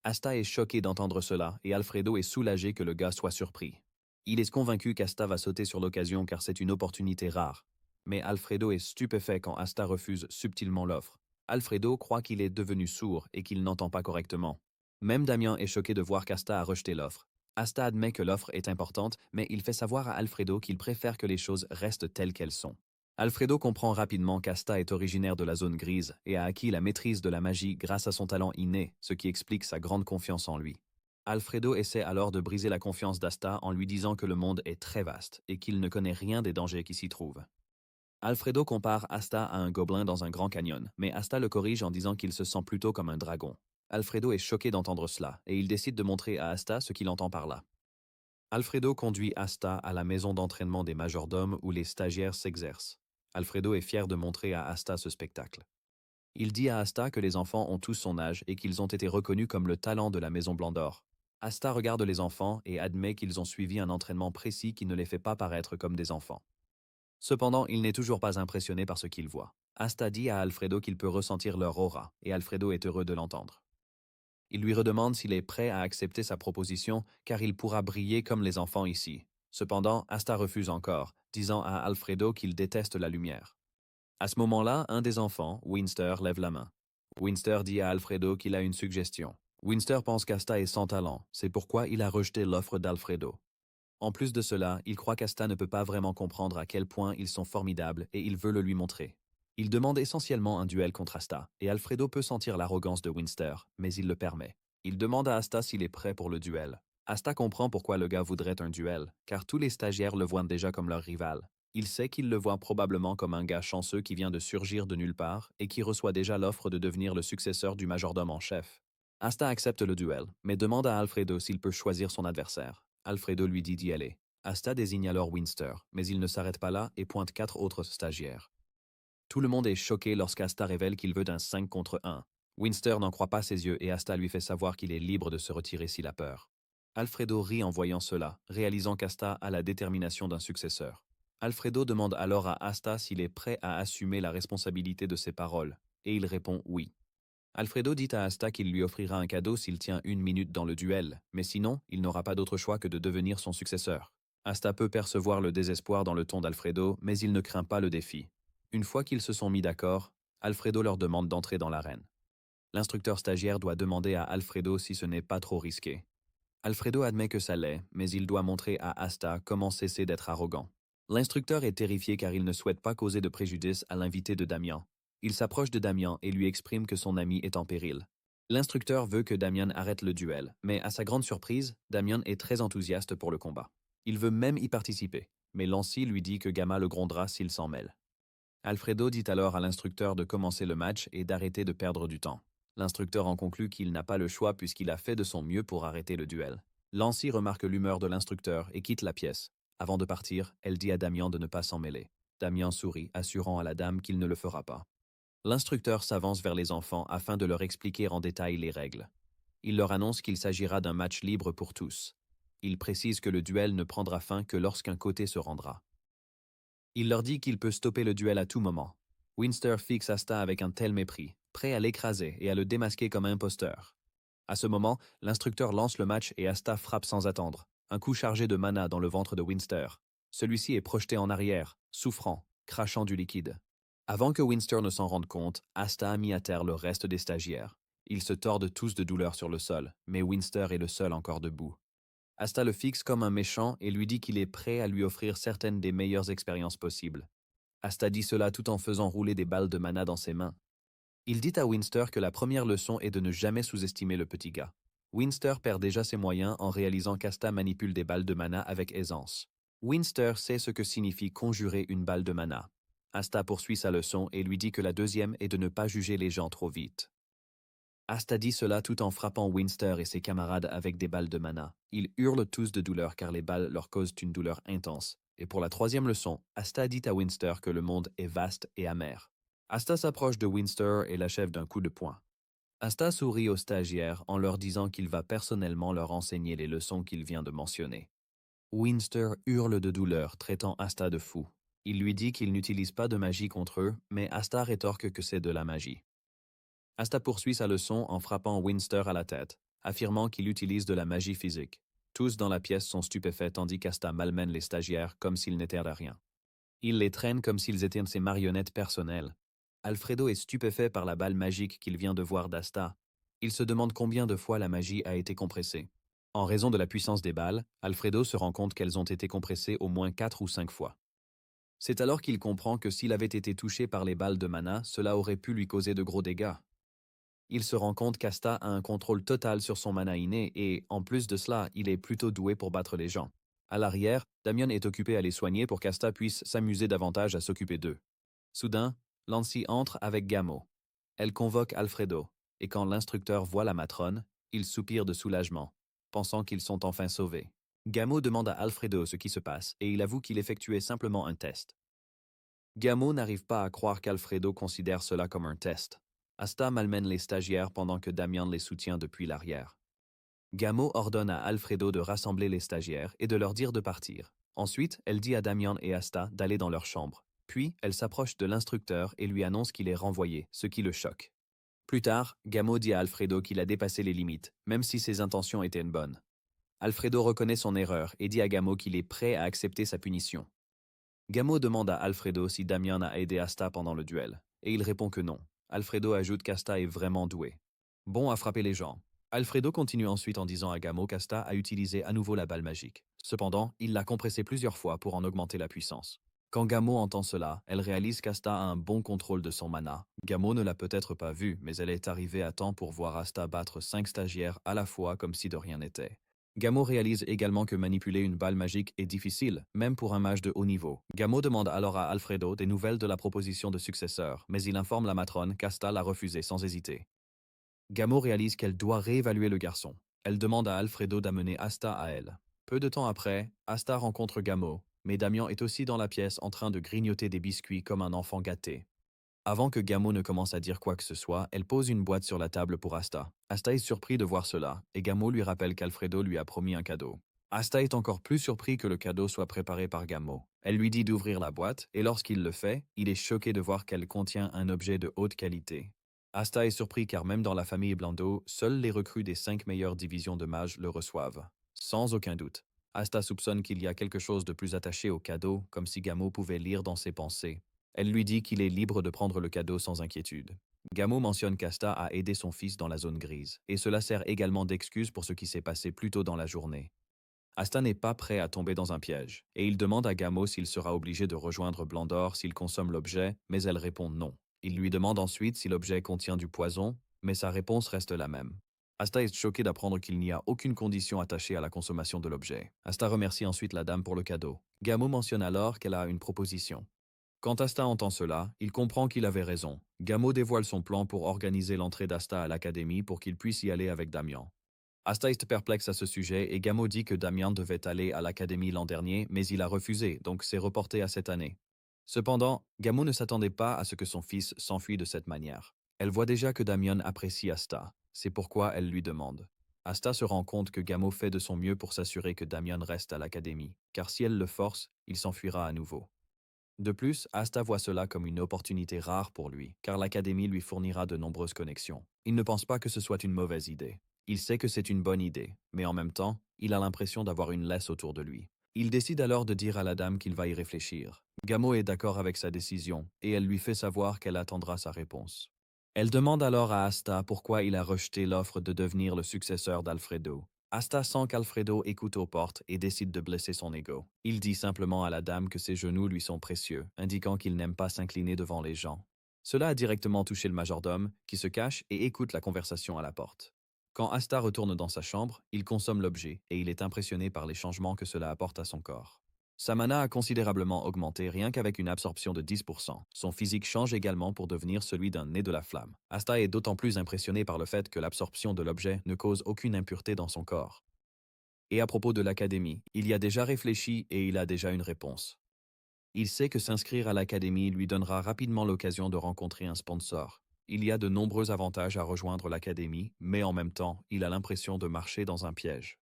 Asta est choqué d'entendre cela et Alfredo est soulagé que le gars soit surpris. Il est convaincu qu'Asta va sauter sur l'occasion car c'est une opportunité rare. Mais Alfredo est stupéfait quand Asta refuse subtilement l'offre. Alfredo croit qu'il est devenu sourd et qu'il n'entend pas correctement. Même Damian est choqué de voir qu'Asta a rejeté l'offre. Asta admet que l'offre est importante, mais il fait savoir à Alfredo qu'il préfère que les choses restent telles qu'elles sont. Alfredo comprend rapidement qu'Asta est originaire de la zone grise et a acquis la maîtrise de la magie grâce à son talent inné, ce qui explique sa grande confiance en lui. Alfredo essaie alors de briser la confiance d'Asta en lui disant que le monde est très vaste et qu'il ne connaît rien des dangers qui s'y trouvent. Alfredo compare Asta à un gobelin dans un grand canyon, mais Asta le corrige en disant qu'il se sent plutôt comme un dragon. Alfredo est choqué d'entendre cela et il décide de montrer à Asta ce qu'il entend par là. Alfredo conduit Asta à la maison d'entraînement des majordomes où les stagiaires s'exercent. Alfredo est fier de montrer à Asta ce spectacle. Il dit à Asta que les enfants ont tous son âge et qu'ils ont été reconnus comme le talent de la maison Blandor. Asta regarde les enfants et admet qu'ils ont suivi un entraînement précis qui ne les fait pas paraître comme des enfants. Cependant, il n'est toujours pas impressionné par ce qu'il voit. Asta dit à Alfredo qu'il peut ressentir leur aura, et Alfredo est heureux de l'entendre. Il lui redemande s'il est prêt à accepter sa proposition, car il pourra briller comme les enfants ici. Cependant, Asta refuse encore, disant à Alfredo qu'il déteste la lumière. À ce moment-là, un des enfants, Winster, lève la main. Winster dit à Alfredo qu'il a une suggestion. Winster pense qu'Asta est sans talent, c'est pourquoi il a rejeté l'offre d'Alfredo. En plus de cela, il croit qu'Asta ne peut pas vraiment comprendre à quel point ils sont formidables et il veut le lui montrer. Il demande essentiellement un duel contre Asta, et Alfredo peut sentir l'arrogance de Winster, mais il le permet. Il demande à Asta s'il est prêt pour le duel. Asta comprend pourquoi le gars voudrait un duel, car tous les stagiaires le voient déjà comme leur rival. Il sait qu'il le voit probablement comme un gars chanceux qui vient de surgir de nulle part et qui reçoit déjà l'offre de devenir le successeur du majordome en chef. Asta accepte le duel, mais demande à Alfredo s'il peut choisir son adversaire. Alfredo lui dit d'y aller. Asta désigne alors Winster, mais il ne s'arrête pas là et pointe 4 autres stagiaires. Tout le monde est choqué lorsqu'Asta révèle qu'il veut un 5 contre 1. Winster n'en croit pas ses yeux et Asta lui fait savoir qu'il est libre de se retirer s'il a peur. Alfredo rit en voyant cela, réalisant qu'Asta a la détermination d'un successeur. Alfredo demande alors à Asta s'il est prêt à assumer la responsabilité de ses paroles, et il répond oui. Alfredo dit à Asta qu'il lui offrira un cadeau s'il tient 1 minute dans le duel, mais sinon, il n'aura pas d'autre choix que de devenir son successeur. Asta peut percevoir le désespoir dans le ton d'Alfredo, mais il ne craint pas le défi. Une fois qu'ils se sont mis d'accord, Alfredo leur demande d'entrer dans l'arène. L'instructeur stagiaire doit demander à Alfredo si ce n'est pas trop risqué. Alfredo admet que ça l'est, mais il doit montrer à Asta comment cesser d'être arrogant. L'instructeur est terrifié car il ne souhaite pas causer de préjudice à l'invité de Damian. Il s'approche de Damian et lui exprime que son ami est en péril. L'instructeur veut que Damian arrête le duel, mais à sa grande surprise, Damian est très enthousiaste pour le combat. Il veut même y participer, mais Lancy lui dit que Gamma le grondera s'il s'en mêle. Alfredo dit alors à l'instructeur de commencer le match et d'arrêter de perdre du temps. L'instructeur en conclut qu'il n'a pas le choix puisqu'il a fait de son mieux pour arrêter le duel. Lancy remarque l'humeur de l'instructeur et quitte la pièce. Avant de partir, elle dit à Damian de ne pas s'en mêler. Damian sourit, assurant à la dame qu'il ne le fera pas. L'instructeur s'avance vers les enfants afin de leur expliquer en détail les règles. Il leur annonce qu'il s'agira d'un match libre pour tous. Il précise que le duel ne prendra fin que lorsqu'un côté se rendra. Il leur dit qu'il peut stopper le duel à tout moment. Winster fixe Asta avec un tel mépris, prêt à l'écraser et à le démasquer comme imposteur. À ce moment, l'instructeur lance le match et Asta frappe sans attendre. Un coup chargé de mana dans le ventre de Winster. Celui-ci est projeté en arrière, souffrant, crachant du liquide. Avant que Winster ne s'en rende compte, Asta a mis à terre le reste des stagiaires. Ils se tordent tous de douleur sur le sol, mais Winster est le seul encore debout. Asta le fixe comme un méchant et lui dit qu'il est prêt à lui offrir certaines des meilleures expériences possibles. Asta dit cela tout en faisant rouler des balles de mana dans ses mains. Il dit à Winster que la première leçon est de ne jamais sous-estimer le petit gars. Winster perd déjà ses moyens en réalisant qu'Asta manipule des balles de mana avec aisance. Winster sait ce que signifie conjurer une balle de mana. Asta poursuit sa leçon et lui dit que la deuxième est de ne pas juger les gens trop vite. Asta dit cela tout en frappant Winster et ses camarades avec des balles de mana. Ils hurlent tous de douleur car les balles leur causent une douleur intense. Et pour la troisième leçon, Asta dit à Winster que le monde est vaste et amer. Asta s'approche de Winster et l'achève d'un coup de poing. Asta sourit aux stagiaires en leur disant qu'il va personnellement leur enseigner les leçons qu'il vient de mentionner. Winster hurle de douleur, traitant Asta de fou. Il lui dit qu'il n'utilise pas de magie contre eux, mais Asta rétorque que c'est de la magie. Asta poursuit sa leçon en frappant Winster à la tête, affirmant qu'il utilise de la magie physique. Tous dans la pièce sont stupéfaits tandis qu'Asta malmène les stagiaires comme s'ils n'étaient rien. Il les traîne comme s'ils étaient ses marionnettes personnelles. Alfredo est stupéfait par la balle magique qu'il vient de voir d'Asta. Il se demande combien de fois la magie a été compressée. En raison de la puissance des balles, Alfredo se rend compte qu'elles ont été compressées au moins 4 ou 5 fois. C'est alors qu'il comprend que s'il avait été touché par les balles de mana, cela aurait pu lui causer de gros dégâts. Il se rend compte qu'Asta a un contrôle total sur son mana inné et, en plus de cela, il est plutôt doué pour battre les gens. À l'arrière, Damian est occupé à les soigner pour qu'Asta puisse s'amuser davantage à s'occuper d'eux. Soudain, Lancy entre avec Gamo. Elle convoque Alfredo, et quand l'instructeur voit la matrone, il soupire de soulagement, pensant qu'ils sont enfin sauvés. Gamo demande à Alfredo ce qui se passe et il avoue qu'il effectuait simplement un test. Gamo n'arrive pas à croire qu'Alfredo considère cela comme un test. Asta malmène les stagiaires pendant que Damian les soutient depuis l'arrière. Gamo ordonne à Alfredo de rassembler les stagiaires et de leur dire de partir. Ensuite, elle dit à Damian et Asta d'aller dans leur chambre. Puis, elle s'approche de l'instructeur et lui annonce qu'il est renvoyé, ce qui le choque. Plus tard, Gamo dit à Alfredo qu'il a dépassé les limites, même si ses intentions étaient bonnes. Alfredo reconnaît son erreur et dit à Gamo qu'il est prêt à accepter sa punition. Gamo demande à Alfredo si Damian a aidé Asta pendant le duel, et il répond que non. Alfredo ajoute qu'Asta est vraiment doué. Bon à frapper les gens. Alfredo continue ensuite en disant à Gamo qu'Asta a utilisé à nouveau la balle magique. Cependant, il l'a compressée plusieurs fois pour en augmenter la puissance. Quand Gamo entend cela, elle réalise qu'Asta a un bon contrôle de son mana. Gamo ne l'a peut-être pas vu, mais elle est arrivée à temps pour voir Asta battre 5 stagiaires à la fois comme si de rien n'était. Gamo réalise également que manipuler une balle magique est difficile, même pour un mage de haut niveau. Gamo demande alors à Alfredo des nouvelles de la proposition de successeur, mais il informe la matrone qu'Asta l'a refusé sans hésiter. Gamo réalise qu'elle doit réévaluer le garçon. Elle demande à Alfredo d'amener Asta à elle. Peu de temps après, Asta rencontre Gamo, mais Damian est aussi dans la pièce en train de grignoter des biscuits comme un enfant gâté. Avant que Gamo ne commence à dire quoi que ce soit, elle pose une boîte sur la table pour Asta. Asta est surpris de voir cela, et Gamo lui rappelle qu'Alfredo lui a promis un cadeau. Asta est encore plus surpris que le cadeau soit préparé par Gamo. Elle lui dit d'ouvrir la boîte, et lorsqu'il le fait, il est choqué de voir qu'elle contient un objet de haute qualité. Asta est surpris car même dans la famille Blando, seuls les recrues des 5 meilleures divisions de mages le reçoivent. Sans aucun doute. Asta soupçonne qu'il y a quelque chose de plus attaché au cadeau, comme si Gamo pouvait lire dans ses pensées. Elle lui dit qu'il est libre de prendre le cadeau sans inquiétude. Gamo mentionne qu'Asta a aidé son fils dans la zone grise, et cela sert également d'excuse pour ce qui s'est passé plus tôt dans la journée. Asta n'est pas prêt à tomber dans un piège, et il demande à Gamo s'il sera obligé de rejoindre Blandor s'il consomme l'objet, mais elle répond non. Il lui demande ensuite si l'objet contient du poison, mais sa réponse reste la même. Asta est choquée d'apprendre qu'il n'y a aucune condition attachée à la consommation de l'objet. Asta remercie ensuite la dame pour le cadeau. Gamo mentionne alors qu'elle a une proposition. Quand Asta entend cela, il comprend qu'il avait raison. Gamo dévoile son plan pour organiser l'entrée d'Asta à l'académie pour qu'il puisse y aller avec Damian. Asta est perplexe à ce sujet et Gamo dit que Damian devait aller à l'académie l'an dernier, mais il a refusé, donc c'est reporté à cette année. Cependant, Gamo ne s'attendait pas à ce que son fils s'enfuit de cette manière. Elle voit déjà que Damian apprécie Asta, c'est pourquoi elle lui demande. Asta se rend compte que Gamo fait de son mieux pour s'assurer que Damian reste à l'académie, car si elle le force, il s'enfuira à nouveau. De plus, Asta voit cela comme une opportunité rare pour lui, car l'académie lui fournira de nombreuses connexions. Il ne pense pas que ce soit une mauvaise idée. Il sait que c'est une bonne idée, mais en même temps, il a l'impression d'avoir une laisse autour de lui. Il décide alors de dire à la dame qu'il va y réfléchir. Gamo est d'accord avec sa décision, et elle lui fait savoir qu'elle attendra sa réponse. Elle demande alors à Asta pourquoi il a rejeté l'offre de devenir le successeur d'Alfredo. Asta sent qu'Alfredo écoute aux portes et décide de blesser son ego. Il dit simplement à la dame que ses genoux lui sont précieux, indiquant qu'il n'aime pas s'incliner devant les gens. Cela a directement touché le majordome, qui se cache et écoute la conversation à la porte. Quand Asta retourne dans sa chambre, il consomme l'objet et il est impressionné par les changements que cela apporte à son corps. Sa mana a considérablement augmenté rien qu'avec une absorption de 10%. Son physique change également pour devenir celui d'un nez de la flamme. Asta est d'autant plus impressionné par le fait que l'absorption de l'objet ne cause aucune impureté dans son corps. Et à propos de l'académie, il y a déjà réfléchi et il a déjà une réponse. Il sait que s'inscrire à l'académie lui donnera rapidement l'occasion de rencontrer un sponsor. Il y a de nombreux avantages à rejoindre l'académie, mais en même temps, il a l'impression de marcher dans un piège.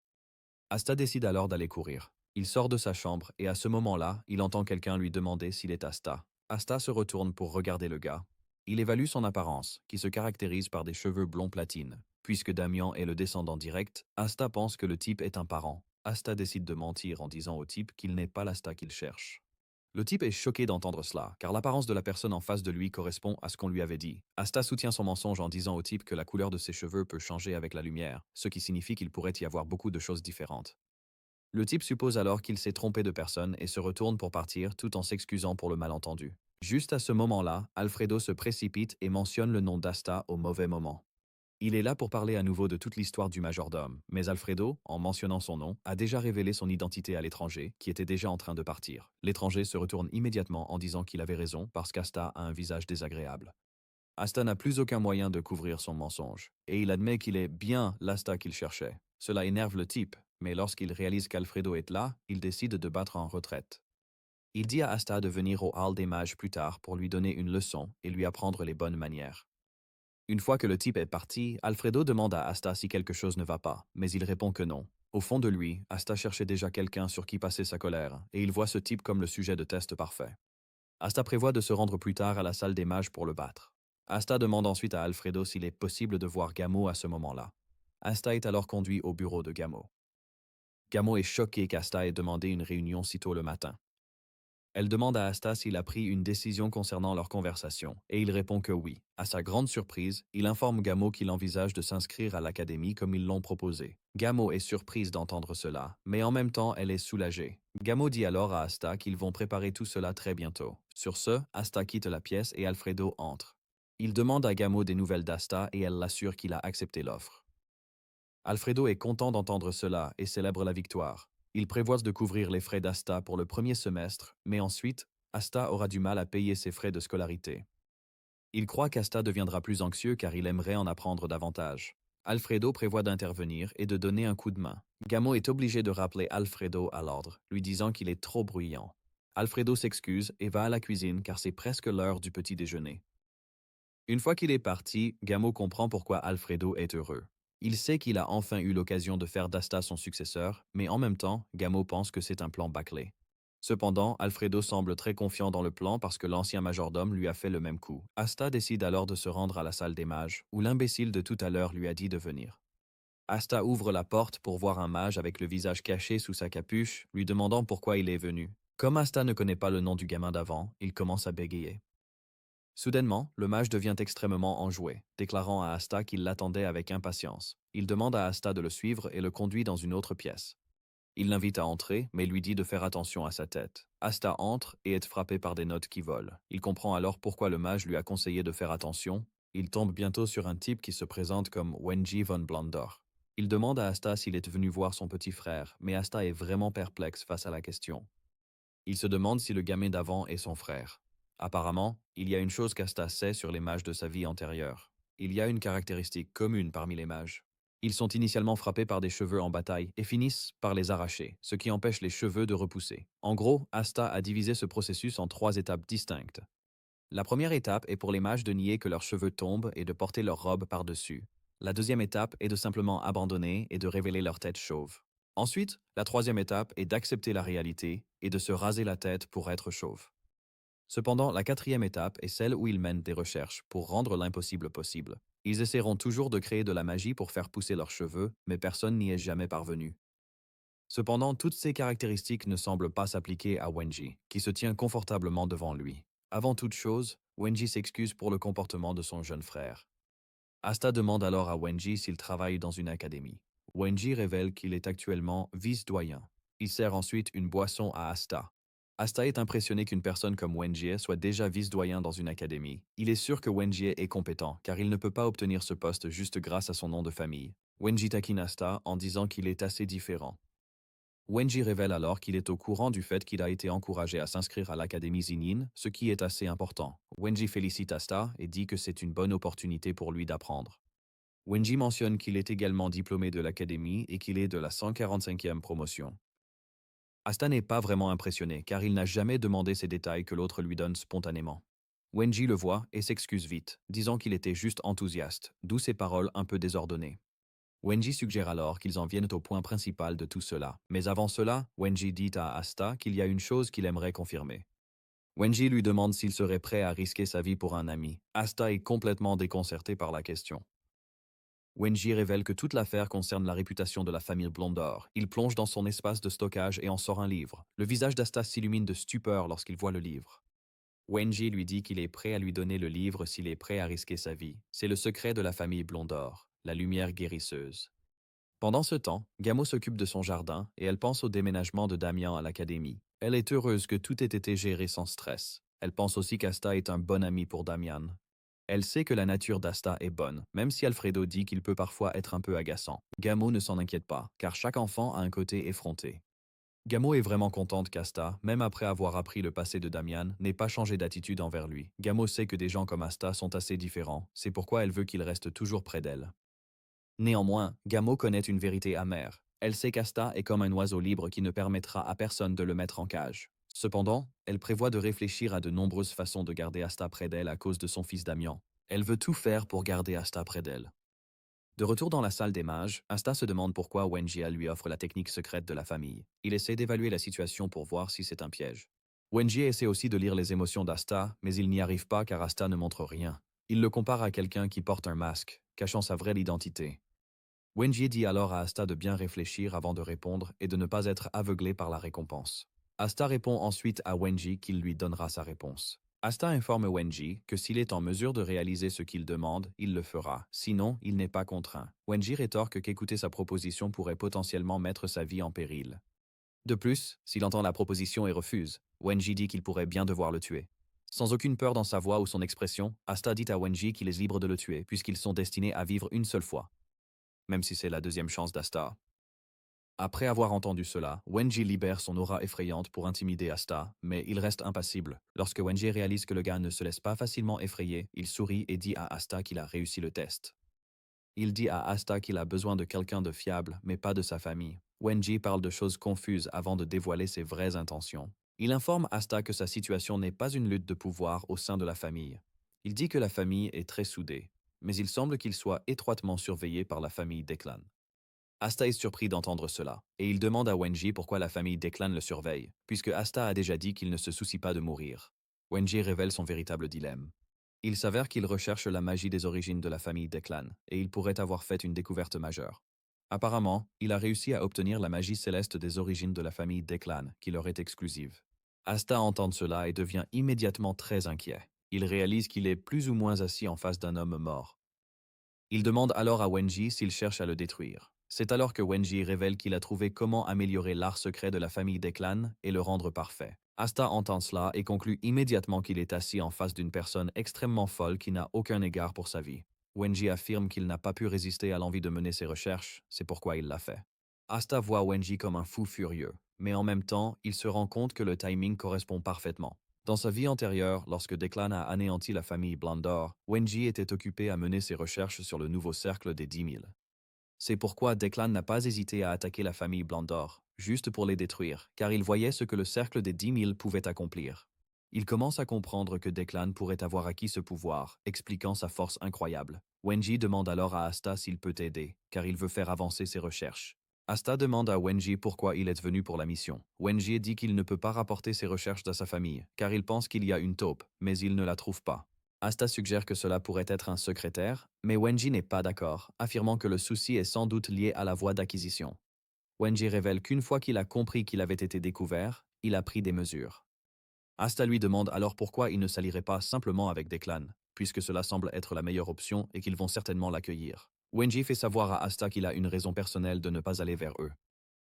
Asta décide alors d'aller courir. Il sort de sa chambre et à ce moment-là, il entend quelqu'un lui demander s'il est Asta. Asta se retourne pour regarder le gars. Il évalue son apparence, qui se caractérise par des cheveux blonds platine. Puisque Damien est le descendant direct, Asta pense que le type est un parent. Asta décide de mentir en disant au type qu'il n'est pas l'Asta qu'il cherche. Le type est choqué d'entendre cela, car l'apparence de la personne en face de lui correspond à ce qu'on lui avait dit. Asta soutient son mensonge en disant au type que la couleur de ses cheveux peut changer avec la lumière, ce qui signifie qu'il pourrait y avoir beaucoup de choses différentes. Le type suppose alors qu'il s'est trompé de personne et se retourne pour partir tout en s'excusant pour le malentendu. Juste à ce moment-là, Alfredo se précipite et mentionne le nom d'Asta au mauvais moment. Il est là pour parler à nouveau de toute l'histoire du majordome, mais Alfredo, en mentionnant son nom, a déjà révélé son identité à l'étranger, qui était déjà en train de partir. L'étranger se retourne immédiatement en disant qu'il avait raison parce qu'Asta a un visage désagréable. Asta n'a plus aucun moyen de couvrir son mensonge, et il admet qu'il est bien l'Asta qu'il cherchait. Cela énerve le type, mais lorsqu'il réalise qu'Alfredo est là, il décide de battre en retraite. Il dit à Asta de venir au Hall des Mages plus tard pour lui donner une leçon et lui apprendre les bonnes manières. Une fois que le type est parti, Alfredo demande à Asta si quelque chose ne va pas, mais il répond que non. Au fond de lui, Asta cherchait déjà quelqu'un sur qui passer sa colère, et il voit ce type comme le sujet de test parfait. Asta prévoit de se rendre plus tard à la salle des mages pour le battre. Asta demande ensuite à Alfredo s'il est possible de voir Gamo à ce moment-là. Asta est alors conduit au bureau de Gamo. Gamo est choqué qu'Asta ait demandé une réunion si tôt le matin. Elle demande à Asta s'il a pris une décision concernant leur conversation, et il répond que oui. À sa grande surprise, il informe Gamo qu'il envisage de s'inscrire à l'académie comme ils l'ont proposé. Gamo est surprise d'entendre cela, mais en même temps elle est soulagée. Gamo dit alors à Asta qu'ils vont préparer tout cela très bientôt. Sur ce, Asta quitte la pièce et Alfredo entre. Il demande à Gamo des nouvelles d'Asta et elle l'assure qu'il a accepté l'offre. Alfredo est content d'entendre cela et célèbre la victoire. Il prévoit de couvrir les frais d'Asta pour le premier semestre, mais ensuite, Asta aura du mal à payer ses frais de scolarité. Il croit qu'Asta deviendra plus anxieux car il aimerait en apprendre davantage. Alfredo prévoit d'intervenir et de donner un coup de main. Gamo est obligé de rappeler Alfredo à l'ordre, lui disant qu'il est trop bruyant. Alfredo s'excuse et va à la cuisine car c'est presque l'heure du petit déjeuner. Une fois qu'il est parti, Gamo comprend pourquoi Alfredo est heureux. Il sait qu'il a enfin eu l'occasion de faire d'Asta son successeur, mais en même temps, Gamo pense que c'est un plan bâclé. Cependant, Alfredo semble très confiant dans le plan parce que l'ancien majordome lui a fait le même coup. Asta décide alors de se rendre à la salle des mages, où l'imbécile de tout à l'heure lui a dit de venir. Asta ouvre la porte pour voir un mage avec le visage caché sous sa capuche, lui demandant pourquoi il est venu. Comme Asta ne connaît pas le nom du gamin d'avant, il commence à bégayer. Soudainement, le mage devient extrêmement enjoué, déclarant à Asta qu'il l'attendait avec impatience. Il demande à Asta de le suivre et le conduit dans une autre pièce. Il l'invite à entrer, mais lui dit de faire attention à sa tête. Asta entre et est frappé par des notes qui volent. Il comprend alors pourquoi le mage lui a conseillé de faire attention. Il tombe bientôt sur un type qui se présente comme Wenji von Blandor. Il demande à Asta s'il est venu voir son petit frère, mais Asta est vraiment perplexe face à la question. Il se demande si le gamin d'avant est son frère. Apparemment, il y a une chose qu'Asta sait sur les mages de sa vie antérieure. Il y a une caractéristique commune parmi les mages. Ils sont initialement frappés par des cheveux en bataille et finissent par les arracher, ce qui empêche les cheveux de repousser. En gros, Asta a divisé ce processus en 3 étapes distinctes. La première étape est pour les mages de nier que leurs cheveux tombent et de porter leur robe par-dessus. La deuxième étape est de simplement abandonner et de révéler leur tête chauve. Ensuite, la troisième étape est d'accepter la réalité et de se raser la tête pour être chauve. Cependant, la quatrième étape est celle où ils mènent des recherches pour rendre l'impossible possible. Ils essaieront toujours de créer de la magie pour faire pousser leurs cheveux, mais personne n'y est jamais parvenu. Cependant, toutes ces caractéristiques ne semblent pas s'appliquer à Wenji, qui se tient confortablement devant lui. Avant toute chose, Wenji s'excuse pour le comportement de son jeune frère. Asta demande alors à Wenji s'il travaille dans une académie. Wenji révèle qu'il est actuellement vice-doyen. Il sert ensuite une boisson à Asta. Asta est impressionné qu'une personne comme Wenjie soit déjà vice-doyen dans une académie. Il est sûr que Wenjie est compétent, car il ne peut pas obtenir ce poste juste grâce à son nom de famille. Wenji taquine Asta en disant qu'il est assez différent. Wenji révèle alors qu'il est au courant du fait qu'il a été encouragé à s'inscrire à l'Académie Zinin, ce qui est assez important. Wenji félicite Asta et dit que c'est une bonne opportunité pour lui d'apprendre. Wenji mentionne qu'il est également diplômé de l'Académie et qu'il est de la 145e promotion. Asta n'est pas vraiment impressionné car il n'a jamais demandé ces détails que l'autre lui donne spontanément. Wenji le voit et s'excuse vite, disant qu'il était juste enthousiaste, d'où ses paroles un peu désordonnées. Wenji suggère alors qu'ils en viennent au point principal de tout cela, mais avant cela, Wenji dit à Asta qu'il y a une chose qu'il aimerait confirmer. Wenji lui demande s'il serait prêt à risquer sa vie pour un ami. Asta est complètement déconcerté par la question. Wenji révèle que toute l'affaire concerne la réputation de la famille Blondor. Il plonge dans son espace de stockage et en sort un livre. Le visage d'Asta s'illumine de stupeur lorsqu'il voit le livre. Wenji lui dit qu'il est prêt à lui donner le livre s'il est prêt à risquer sa vie. C'est le secret de la famille Blondor, la lumière guérisseuse. Pendant ce temps, Gamo s'occupe de son jardin et elle pense au déménagement de Damian à l'académie. Elle est heureuse que tout ait été géré sans stress. Elle pense aussi qu'Asta est un bon ami pour Damian. Elle sait que la nature d'Asta est bonne, même si Alfredo dit qu'il peut parfois être un peu agaçant. Gamo ne s'en inquiète pas, car chaque enfant a un côté effronté. Gamo est vraiment contente qu'Asta, même après avoir appris le passé de Damian, n'ait pas changé d'attitude envers lui. Gamo sait que des gens comme Asta sont assez différents, c'est pourquoi elle veut qu'il reste toujours près d'elle. Néanmoins, Gamo connaît une vérité amère. Elle sait qu'Asta est comme un oiseau libre qui ne permettra à personne de le mettre en cage. Cependant, elle prévoit de réfléchir à de nombreuses façons de garder Asta près d'elle à cause de son fils Damian. Elle veut tout faire pour garder Asta près d'elle. De retour dans la salle des mages, Asta se demande pourquoi Wenjia lui offre la technique secrète de la famille. Il essaie d'évaluer la situation pour voir si c'est un piège. Wenjia essaie aussi de lire les émotions d'Asta, mais il n'y arrive pas car Asta ne montre rien. Il le compare à quelqu'un qui porte un masque, cachant sa vraie identité. Wenjie dit alors à Asta de bien réfléchir avant de répondre et de ne pas être aveuglé par la récompense. Asta répond ensuite à Wenji qu'il lui donnera sa réponse. Asta informe Wenji que s'il est en mesure de réaliser ce qu'il demande, il le fera, sinon il n'est pas contraint. Wenji rétorque qu'écouter sa proposition pourrait potentiellement mettre sa vie en péril. De plus, s'il entend la proposition et refuse, Wenji dit qu'il pourrait bien devoir le tuer. Sans aucune peur dans sa voix ou son expression, Asta dit à Wenji qu'il est libre de le tuer puisqu'ils sont destinés à vivre une seule fois. Même si c'est la deuxième chance d'Asta. Après avoir entendu cela, Wenji libère son aura effrayante pour intimider Asta, mais il reste impassible. Lorsque Wenji réalise que le gars ne se laisse pas facilement effrayer, il sourit et dit à Asta qu'il a réussi le test. Il dit à Asta qu'il a besoin de quelqu'un de fiable, mais pas de sa famille. Wenji parle de choses confuses avant de dévoiler ses vraies intentions. Il informe Asta que sa situation n'est pas une lutte de pouvoir au sein de la famille. Il dit que la famille est très soudée, mais il semble qu'il soit étroitement surveillé par la famille Declan. Asta est surpris d'entendre cela, et il demande à Wenji pourquoi la famille Declan le surveille, puisque Asta a déjà dit qu'il ne se soucie pas de mourir. Wenji révèle son véritable dilemme. Il s'avère qu'il recherche la magie des origines de la famille Declan, et il pourrait avoir fait une découverte majeure. Apparemment, il a réussi à obtenir la magie céleste des origines de la famille Declan, qui leur est exclusive. Asta entend cela et devient immédiatement très inquiet. Il réalise qu'il est plus ou moins assis en face d'un homme mort. Il demande alors à Wenji s'il cherche à le détruire. C'est alors que Wenji révèle qu'il a trouvé comment améliorer l'art secret de la famille Declan et le rendre parfait. Asta entend cela et conclut immédiatement qu'il est assis en face d'une personne extrêmement folle qui n'a aucun égard pour sa vie. Wenji affirme qu'il n'a pas pu résister à l'envie de mener ses recherches, c'est pourquoi il l'a fait. Asta voit Wenji comme un fou furieux, mais en même temps, il se rend compte que le timing correspond parfaitement. Dans sa vie antérieure, lorsque Declan a anéanti la famille Blondor, Wenji était occupé à mener ses recherches sur le nouveau cercle des 10 000. C'est pourquoi Declan n'a pas hésité à attaquer la famille Blondor, juste pour les détruire, car il voyait ce que le cercle des 10 000 pouvait accomplir. Il commence à comprendre que Declan pourrait avoir acquis ce pouvoir, expliquant sa force incroyable. Wenji demande alors à Asta s'il peut aider, car il veut faire avancer ses recherches. Asta demande à Wenji pourquoi il est venu pour la mission. Wenji dit qu'il ne peut pas rapporter ses recherches à sa famille, car il pense qu'il y a une taupe, mais il ne la trouve pas. Asta suggère que cela pourrait être un secrétaire, mais Wenji n'est pas d'accord, affirmant que le souci est sans doute lié à la voie d'acquisition. Wenji révèle qu'une fois qu'il a compris qu'il avait été découvert, il a pris des mesures. Asta lui demande alors pourquoi il ne s'allierait pas simplement avec Declan, puisque cela semble être la meilleure option et qu'ils vont certainement l'accueillir. Wenji fait savoir à Asta qu'il a une raison personnelle de ne pas aller vers eux.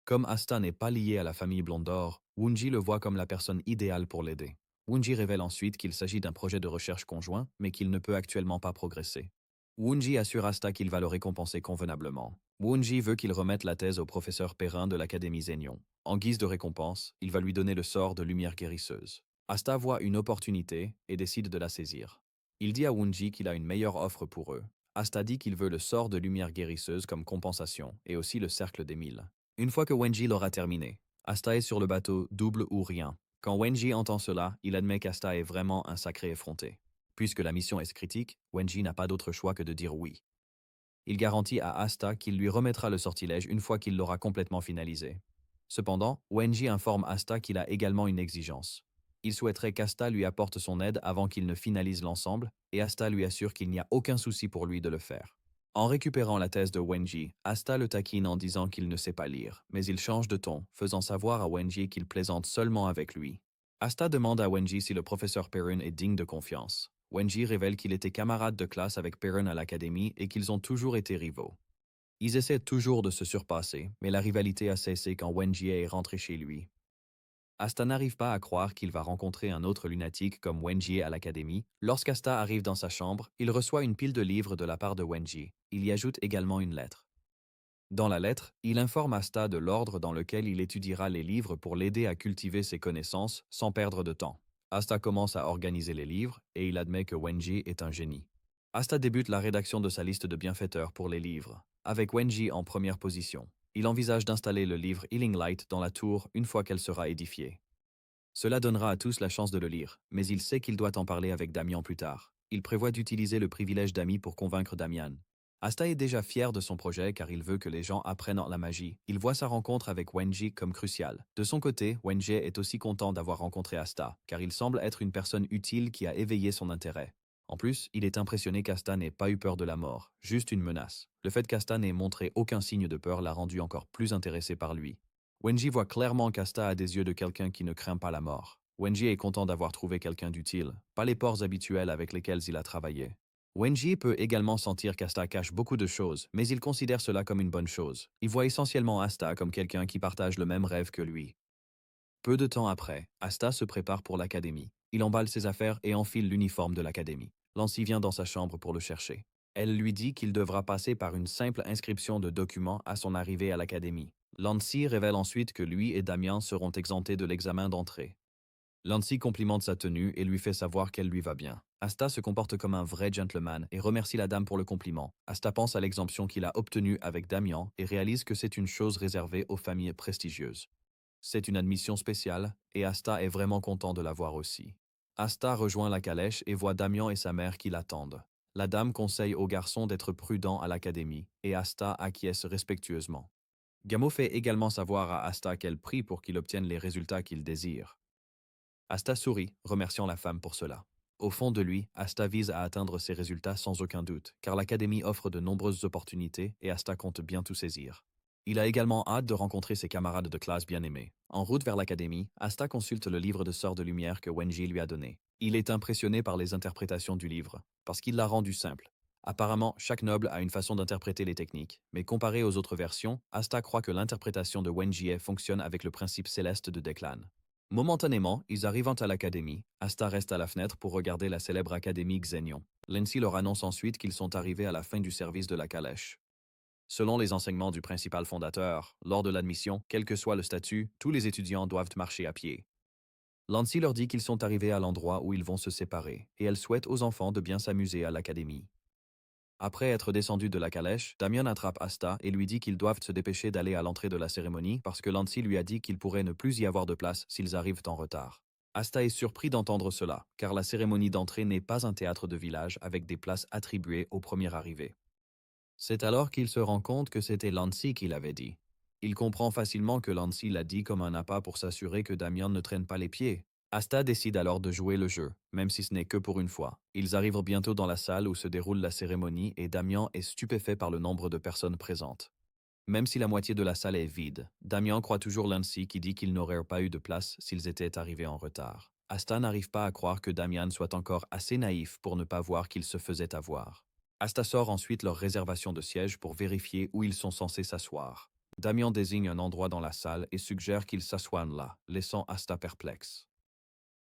Comme Asta n'est pas lié à la famille Blondor, Wenji le voit comme la personne idéale pour l'aider. Wenji révèle ensuite qu'il s'agit d'un projet de recherche conjoint, mais qu'il ne peut actuellement pas progresser. Wenji assure Asta qu'il va le récompenser convenablement. Wonji veut qu'il remette la thèse au professeur Perrin de l'Académie Zénion. En guise de récompense, il va lui donner le sort de lumière guérisseuse. Asta voit une opportunité et décide de la saisir. Il dit à Wonji qu'il a une meilleure offre pour eux. Asta dit qu'il veut le sort de lumière guérisseuse comme compensation et aussi le cercle des mille. Une fois que Wenji l'aura terminé, Asta est sur le bateau double ou rien. Quand Wenji entend cela, il admet qu'Asta est vraiment un sacré effronté. Puisque la mission est critique, Wenji n'a pas d'autre choix que de dire oui. Il garantit à Asta qu'il lui remettra le sortilège une fois qu'il l'aura complètement finalisé. Cependant, Wenji informe Asta qu'il a également une exigence. Il souhaiterait qu'Asta lui apporte son aide avant qu'il ne finalise l'ensemble, et Asta lui assure qu'il n'y a aucun souci pour lui de le faire. En récupérant la thèse de Wenji, Asta le taquine en disant qu'il ne sait pas lire, mais il change de ton, faisant savoir à Wenji qu'il plaisante seulement avec lui. Asta demande à Wenji si le professeur Perrin est digne de confiance. Wenji révèle qu'il était camarade de classe avec Perrin à l'académie et qu'ils ont toujours été rivaux. Ils essaient toujours de se surpasser, mais la rivalité a cessé quand Wenji est rentré chez lui. Asta n'arrive pas à croire qu'il va rencontrer un autre lunatique comme Wenji à l'académie. Lorsqu'Asta arrive dans sa chambre, il reçoit une pile de livres de la part de Wenji. Il y ajoute également une lettre. Dans la lettre, il informe Asta de l'ordre dans lequel il étudiera les livres pour l'aider à cultiver ses connaissances sans perdre de temps. Asta commence à organiser les livres et il admet que Wenji est un génie. Asta débute la rédaction de sa liste de bienfaiteurs pour les livres, avec Wenji en première position. Il envisage d'installer le livre Healing Light dans la tour une fois qu'elle sera édifiée. Cela donnera à tous la chance de le lire, mais il sait qu'il doit en parler avec Damian plus tard. Il prévoit d'utiliser le privilège d'ami pour convaincre Damian. Asta est déjà fier de son projet car il veut que les gens apprennent la magie. Il voit sa rencontre avec Wenji comme cruciale. De son côté, Wenji est aussi content d'avoir rencontré Asta, car il semble être une personne utile qui a éveillé son intérêt. En plus, il est impressionné qu'Asta n'ait pas eu peur de la mort, juste une menace. Le fait qu'Asta n'ait montré aucun signe de peur l'a rendu encore plus intéressé par lui. Wenji voit clairement qu'Asta a des yeux de quelqu'un qui ne craint pas la mort. Wenji est content d'avoir trouvé quelqu'un d'utile, pas les porcs habituels avec lesquels il a travaillé. Wenji peut également sentir qu'Asta cache beaucoup de choses, mais il considère cela comme une bonne chose. Il voit essentiellement Asta comme quelqu'un qui partage le même rêve que lui. Peu de temps après, Asta se prépare pour l'académie. Il emballe ses affaires et enfile l'uniforme de l'académie. Lancy vient dans sa chambre pour le chercher. Elle lui dit qu'il devra passer par une simple inscription de documents à son arrivée à l'académie. Lancy révèle ensuite que lui et Damian seront exemptés de l'examen d'entrée. Lancy complimente sa tenue et lui fait savoir qu'elle lui va bien. Asta se comporte comme un vrai gentleman et remercie la dame pour le compliment. Asta pense à l'exemption qu'il a obtenue avec Damian et réalise que c'est une chose réservée aux familles prestigieuses. C'est une admission spéciale et Asta est vraiment content de la voir aussi. Asta rejoint la calèche et voit Damian et sa mère qui l'attendent. La dame conseille au garçon d'être prudent à l'académie et Asta acquiesce respectueusement. Gamo fait également savoir à Asta qu'elle prie pour qu'il obtienne les résultats qu'il désire. Asta sourit, remerciant la femme pour cela. Au fond de lui, Asta vise à atteindre ses résultats sans aucun doute, car l'Académie offre de nombreuses opportunités et Asta compte bien tout saisir. Il a également hâte de rencontrer ses camarades de classe bien-aimés. En route vers l'Académie, Asta consulte le livre de sort de lumière que Wenji lui a donné. Il est impressionné par les interprétations du livre, parce qu'il l'a rendu simple. Apparemment, chaque noble a une façon d'interpréter les techniques, mais comparé aux autres versions, Asta croit que l'interprétation de Wenji fonctionne avec le principe céleste de Declan. Momentanément, ils arrivent à l'académie. Asta reste à la fenêtre pour regarder la célèbre académie Xenion. Lancy leur annonce ensuite qu'ils sont arrivés à la fin du service de la calèche. Selon les enseignements du principal fondateur, lors de l'admission, quel que soit le statut, tous les étudiants doivent marcher à pied. Lancy leur dit qu'ils sont arrivés à l'endroit où ils vont se séparer, et elle souhaite aux enfants de bien s'amuser à l'académie. Après être descendu de la calèche, Damian attrape Asta et lui dit qu'ils doivent se dépêcher d'aller à l'entrée de la cérémonie parce que Lancy lui a dit qu'il pourrait ne plus y avoir de place s'ils arrivent en retard. Asta est surpris d'entendre cela, car la cérémonie d'entrée n'est pas un théâtre de village avec des places attribuées aux premiers arrivés. C'est alors qu'il se rend compte que c'était Lancy qui l'avait dit. Il comprend facilement que Lancy l'a dit comme un appât pour s'assurer que Damian ne traîne pas les pieds. Asta décide alors de jouer le jeu, même si ce n'est que pour une fois. Ils arrivent bientôt dans la salle où se déroule la cérémonie et Damian est stupéfait par le nombre de personnes présentes. Même si la moitié de la salle est vide, Damian croit toujours Lancy qui dit qu'ils n'auraient pas eu de place s'ils étaient arrivés en retard. Asta n'arrive pas à croire que Damian soit encore assez naïf pour ne pas voir qu'il se faisait avoir. Asta sort ensuite leur réservation de siège pour vérifier où ils sont censés s'asseoir. Damian désigne un endroit dans la salle et suggère qu'ils s'assoient là, laissant Asta perplexe.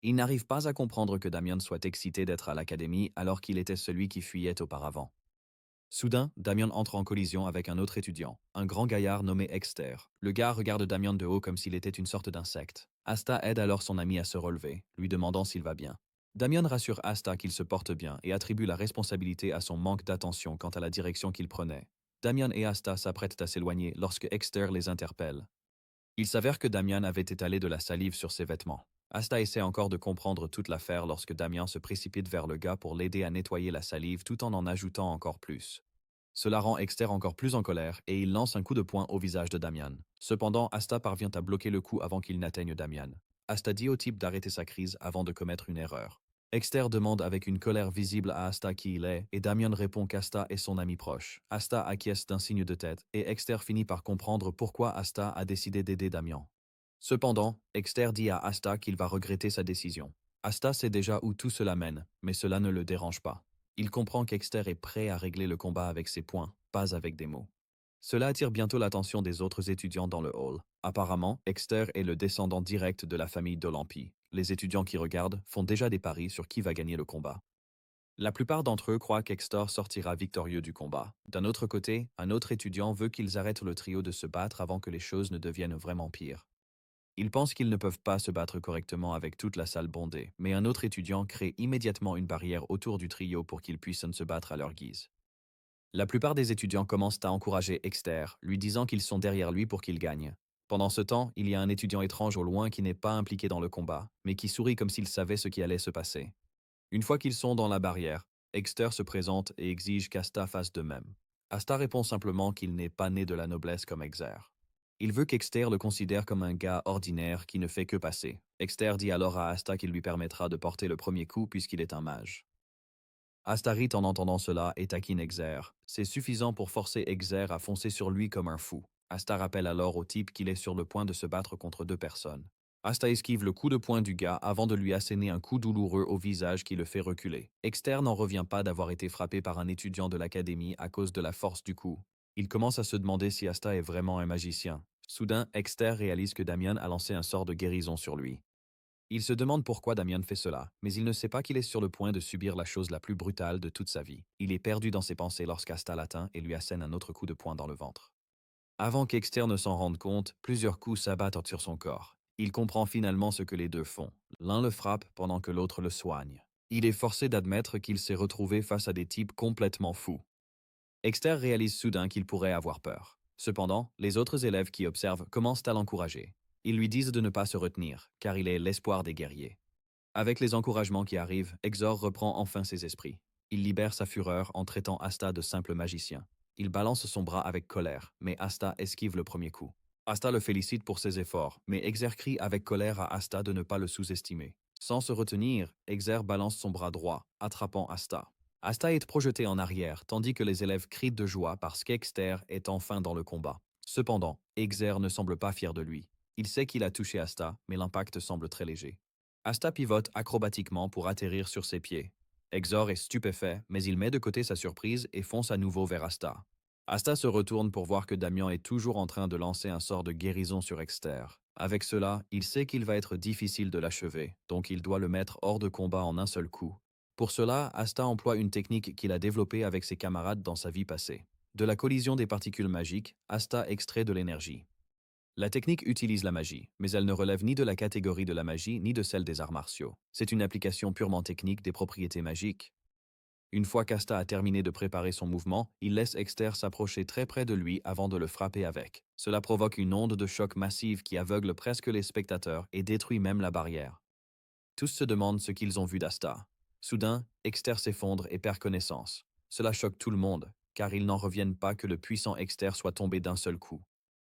Il n'arrive pas à comprendre que Damian soit excité d'être à l'académie alors qu'il était celui qui fuyait auparavant. Soudain, Damien entre en collision avec un autre étudiant, un grand gaillard nommé Exter. Le gars regarde Damien de haut comme s'il était une sorte d'insecte. Asta aide alors son ami à se relever, lui demandant s'il va bien. Damien rassure Asta qu'il se porte bien et attribue la responsabilité à son manque d'attention quant à la direction qu'il prenait. Damien et Asta s'apprêtent à s'éloigner lorsque Exter les interpelle. Il s'avère que Damien avait étalé de la salive sur ses vêtements. Asta essaie encore de comprendre toute l'affaire lorsque Damien se précipite vers le gars pour l'aider à nettoyer la salive tout en ajoutant encore plus. Cela rend Exter encore plus en colère et il lance un coup de poing au visage de Damian. Cependant, Asta parvient à bloquer le coup avant qu'il n'atteigne Damian. Asta dit au type d'arrêter sa crise avant de commettre une erreur. Exter demande avec une colère visible à Asta qui il est et Damian répond qu'Asta est son ami proche. Asta acquiesce d'un signe de tête et Exter finit par comprendre pourquoi Asta a décidé d'aider Damian. Cependant, Exter dit à Asta qu'il va regretter sa décision. Asta sait déjà où tout cela mène, mais cela ne le dérange pas. Il comprend qu'Exter est prêt à régler le combat avec ses poings, pas avec des mots. Cela attire bientôt l'attention des autres étudiants dans le hall. Apparemment, Exter est le descendant direct de la famille d'Olympie. Les étudiants qui regardent font déjà des paris sur qui va gagner le combat. La plupart d'entre eux croient qu'Exter sortira victorieux du combat. D'un autre côté, un autre étudiant veut qu'ils arrêtent le trio de se battre avant que les choses ne deviennent vraiment pires. Ils pensent qu'ils ne peuvent pas se battre correctement avec toute la salle bondée, mais un autre étudiant crée immédiatement une barrière autour du trio pour qu'ils puissent se battre à leur guise. La plupart des étudiants commencent à encourager Exter, lui disant qu'ils sont derrière lui pour qu'il gagne. Pendant ce temps, il y a un étudiant étrange au loin qui n'est pas impliqué dans le combat, mais qui sourit comme s'il savait ce qui allait se passer. Une fois qu'ils sont dans la barrière, Exter se présente et exige qu'Asta fasse de même. Asta répond simplement qu'il n'est pas né de la noblesse comme Exer. Il veut qu'Exter le considère comme un gars ordinaire qui ne fait que passer. Exter dit alors à Asta qu'il lui permettra de porter le premier coup puisqu'il est un mage. Asta rit en entendant cela et taquine Exer. C'est suffisant pour forcer Exer à foncer sur lui comme un fou. Asta rappelle alors au type qu'il est sur le point de se battre contre deux personnes. Asta esquive le coup de poing du gars avant de lui asséner un coup douloureux au visage qui le fait reculer. Exter n'en revient pas d'avoir été frappé par un étudiant de l'académie à cause de la force du coup. Il commence à se demander si Asta est vraiment un magicien. Soudain, Exter réalise que Damian a lancé un sort de guérison sur lui. Il se demande pourquoi Damian fait cela, mais il ne sait pas qu'il est sur le point de subir la chose la plus brutale de toute sa vie. Il est perdu dans ses pensées lorsqu'Asta l'atteint et lui assène un autre coup de poing dans le ventre. Avant qu'Exter ne s'en rende compte, plusieurs coups s'abattent sur son corps. Il comprend finalement ce que les deux font. L'un le frappe pendant que l'autre le soigne. Il est forcé d'admettre qu'il s'est retrouvé face à des types complètement fous. Exter réalise soudain qu'il pourrait avoir peur. Cependant, les autres élèves qui observent commencent à l'encourager. Ils lui disent de ne pas se retenir, car il est l'espoir des guerriers. Avec les encouragements qui arrivent, Exor reprend enfin ses esprits. Il libère sa fureur en traitant Asta de simple magicien. Il balance son bras avec colère, mais Asta esquive le premier coup. Asta le félicite pour ses efforts, mais Exer crie avec colère à Asta de ne pas le sous-estimer. Sans se retenir, Exer balance son bras droit, attrapant Asta. Asta est projeté en arrière, tandis que les élèves crient de joie parce qu'Exter est enfin dans le combat. Cependant, Exer ne semble pas fier de lui. Il sait qu'il a touché Asta, mais l'impact semble très léger. Asta pivote acrobatiquement pour atterrir sur ses pieds. Exor est stupéfait, mais il met de côté sa surprise et fonce à nouveau vers Asta. Asta se retourne pour voir que Damian est toujours en train de lancer un sort de guérison sur Exter. Avec cela, il sait qu'il va être difficile de l'achever, donc il doit le mettre hors de combat en un seul coup. Pour cela, Asta emploie une technique qu'il a développée avec ses camarades dans sa vie passée. De la collision des particules magiques, Asta extrait de l'énergie. La technique utilise la magie, mais elle ne relève ni de la catégorie de la magie ni de celle des arts martiaux. C'est une application purement technique des propriétés magiques. Une fois qu'Asta a terminé de préparer son mouvement, il laisse Exter s'approcher très près de lui avant de le frapper avec. Cela provoque une onde de choc massive qui aveugle presque les spectateurs et détruit même la barrière. Tous se demandent ce qu'ils ont vu d'Asta. Soudain, Exter s'effondre et perd connaissance. Cela choque tout le monde, car ils n'en reviennent pas que le puissant Exter soit tombé d'un seul coup.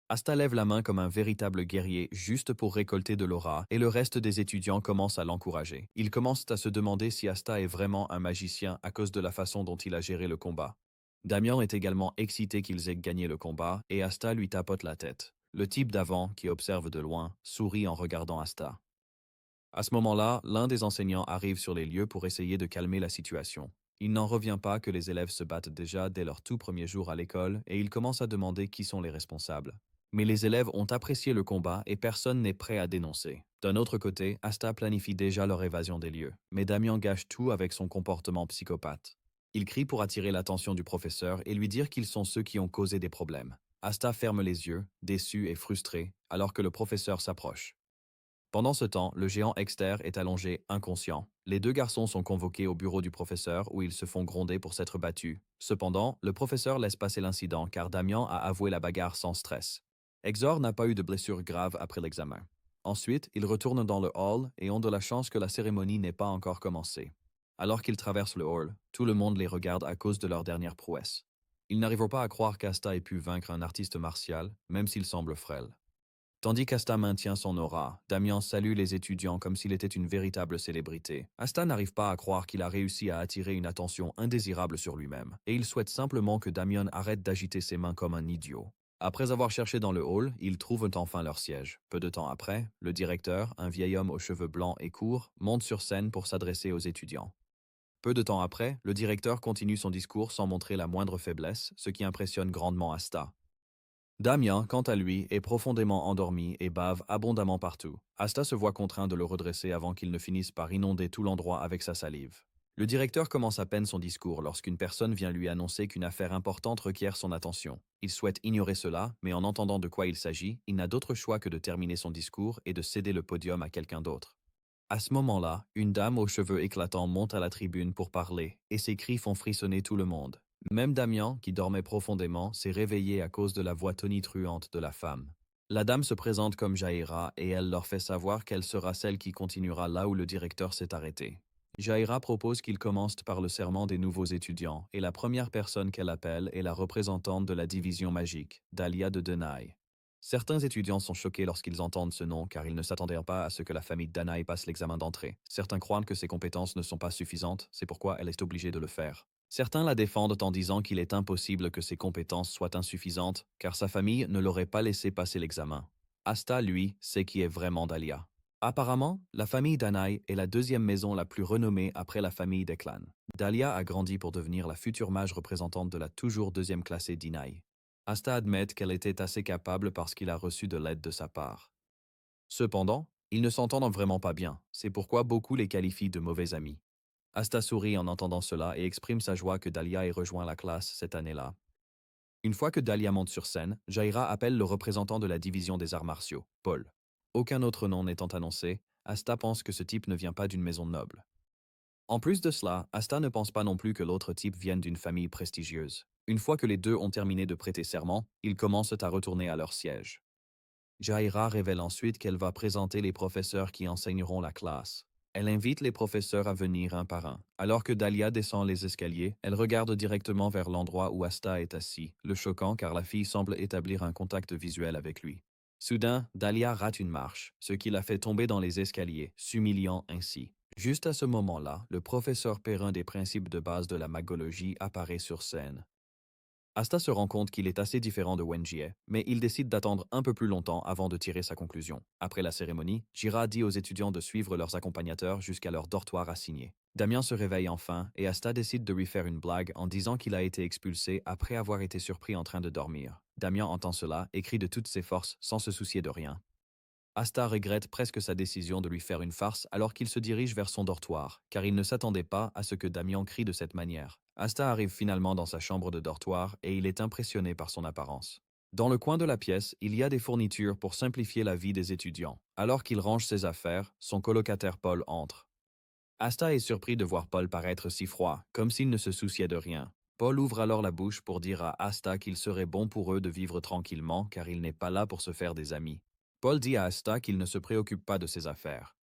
Asta lève la main comme un véritable guerrier juste pour récolter de l'aura et le reste des étudiants commencent à l'encourager. Ils commencent à se demander si Asta est vraiment un magicien à cause de la façon dont il a géré le combat. Damian est également excité qu'ils aient gagné le combat et Asta lui tapote la tête. Le type d'avant, qui observe de loin, sourit en regardant Asta. À ce moment-là, l'un des enseignants arrive sur les lieux pour essayer de calmer la situation. Il n'en revient pas que les élèves se battent déjà dès leur tout premier jour à l'école et il commence à demander qui sont les responsables. Mais les élèves ont apprécié le combat et personne n'est prêt à dénoncer. D'un autre côté, Asta planifie déjà leur évasion des lieux, mais Damian gâche tout avec son comportement psychopathe. Il crie pour attirer l'attention du professeur et lui dire qu'ils sont ceux qui ont causé des problèmes. Asta ferme les yeux, déçu et frustré, alors que le professeur s'approche. Pendant ce temps, le géant Exter est allongé, inconscient. Les deux garçons sont convoqués au bureau du professeur où ils se font gronder pour s'être battus. Cependant, le professeur laisse passer l'incident car Damien a avoué la bagarre sans stress. Exor n'a pas eu de blessure grave après l'examen. Ensuite, ils retournent dans le hall et ont de la chance que la cérémonie n'ait pas encore commencé. Alors qu'ils traversent le hall, tout le monde les regarde à cause de leur dernière prouesse. Ils n'arriveront pas à croire qu'Asta ait pu vaincre un artiste martial, même s'il semble frêle. Tandis qu'Asta maintient son aura, Damien salue les étudiants comme s'il était une véritable célébrité. Asta n'arrive pas à croire qu'il a réussi à attirer une attention indésirable sur lui-même, et il souhaite simplement que Damien arrête d'agiter ses mains comme un idiot. Après avoir cherché dans le hall, ils trouvent enfin leur siège. Peu de temps après, le directeur, un vieil homme aux cheveux blancs et courts, monte sur scène pour s'adresser aux étudiants. Peu de temps après, le directeur continue son discours sans montrer la moindre faiblesse, ce qui impressionne grandement Asta. Damien, quant à lui, est profondément endormi et bave abondamment partout. Asta se voit contraint de le redresser avant qu'il ne finisse par inonder tout l'endroit avec sa salive. Le directeur commence à peine son discours lorsqu'une personne vient lui annoncer qu'une affaire importante requiert son attention. Il souhaite ignorer cela, mais en entendant de quoi il s'agit, il n'a d'autre choix que de terminer son discours et de céder le podium à quelqu'un d'autre. À ce moment-là, une dame aux cheveux éclatants monte à la tribune pour parler, et ses cris font frissonner tout le monde. Même Damien, qui dormait profondément, s'est réveillé à cause de la voix tonitruante de la femme. La dame se présente comme Jaira et elle leur fait savoir qu'elle sera celle qui continuera là où le directeur s'est arrêté. Jaira propose qu'ils commencent par le serment des nouveaux étudiants, et la première personne qu'elle appelle est la représentante de la division magique, Dahlia de Denai. Certains étudiants sont choqués lorsqu'ils entendent ce nom car ils ne s'attendaient pas à ce que la famille Danaï passe l'examen d'entrée. Certains croient que ses compétences ne sont pas suffisantes, c'est pourquoi elle est obligée de le faire. Certains la défendent en disant qu'il est impossible que ses compétences soient insuffisantes car sa famille ne l'aurait pas laissé passer l'examen. Asta, lui, sait qui est vraiment Dahlia. Apparemment, la famille Danaï est la deuxième maison la plus renommée après la famille des clans. Dahlia a grandi pour devenir la future mage représentante de la toujours deuxième classée d'Inaï. Asta admet qu'elle était assez capable parce qu'il a reçu de l'aide de sa part. Cependant, ils ne s'entendent vraiment pas bien, c'est pourquoi beaucoup les qualifient de mauvais amis. Asta sourit en entendant cela et exprime sa joie que Dahlia ait rejoint la classe cette année-là. Une fois que Dahlia monte sur scène, Jaira appelle le représentant de la division des arts martiaux, Paul. Aucun autre nom n'étant annoncé, Asta pense que ce type ne vient pas d'une maison noble. En plus de cela, Asta ne pense pas non plus que l'autre type vienne d'une famille prestigieuse. Une fois que les deux ont terminé de prêter serment, ils commencent à retourner à leur siège. Jaira révèle ensuite qu'elle va présenter les professeurs qui enseigneront la classe. Elle invite les professeurs à venir un par un. Alors que Dahlia descend les escaliers, elle regarde directement vers l'endroit où Asta est assis, le choquant car la fille semble établir un contact visuel avec lui. Soudain, Dahlia rate une marche, ce qui la fait tomber dans les escaliers, s'humiliant ainsi. Juste à ce moment-là, le professeur Perrin des principes de base de la magologie apparaît sur scène. Asta se rend compte qu'il est assez différent de Wenjie, mais il décide d'attendre un peu plus longtemps avant de tirer sa conclusion. Après la cérémonie, Jira dit aux étudiants de suivre leurs accompagnateurs jusqu'à leur dortoir assigné. Damien se réveille enfin et Asta décide de lui faire une blague en disant qu'il a été expulsé après avoir été surpris en train de dormir. Damien entend cela et crie de toutes ses forces sans se soucier de rien. Asta regrette presque sa décision de lui faire une farce alors qu'il se dirige vers son dortoir, car il ne s'attendait pas à ce que Damien crie de cette manière. Asta arrive finalement dans sa chambre de dortoir et il est impressionné par son apparence. Dans le coin de la pièce, il y a des fournitures pour simplifier la vie des étudiants. Alors qu'il range ses affaires, son colocataire Paul entre. Asta est surpris de voir Paul paraître si froid, comme s'il ne se souciait de rien. Paul ouvre alors la bouche pour dire à Asta qu'il serait bon pour eux de vivre tranquillement car il n'est pas là pour se faire des amis. Paul dit à Asta qu'il ne se préoccupe pas de ses affaires.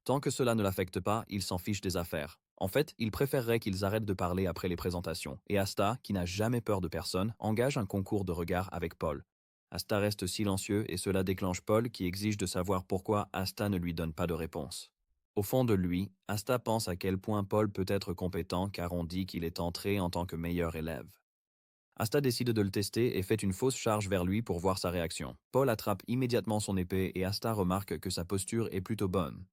Tant que cela ne l'affecte pas, il s'en fiche des affaires. En fait, il préférerait qu'ils arrêtent de parler après les présentations. Et Asta, qui n'a jamais peur de personne, engage un concours de regard avec Paul. Asta reste silencieux et cela déclenche Paul qui exige de savoir pourquoi Asta ne lui donne pas de réponse. Au fond de lui, Asta pense à quel point Paul peut être compétent car on dit qu'il est entré en tant que meilleur élève. Asta décide de le tester et fait une fausse charge vers lui pour voir sa réaction. Paul attrape immédiatement son épée et Asta remarque que sa posture est plutôt bonne.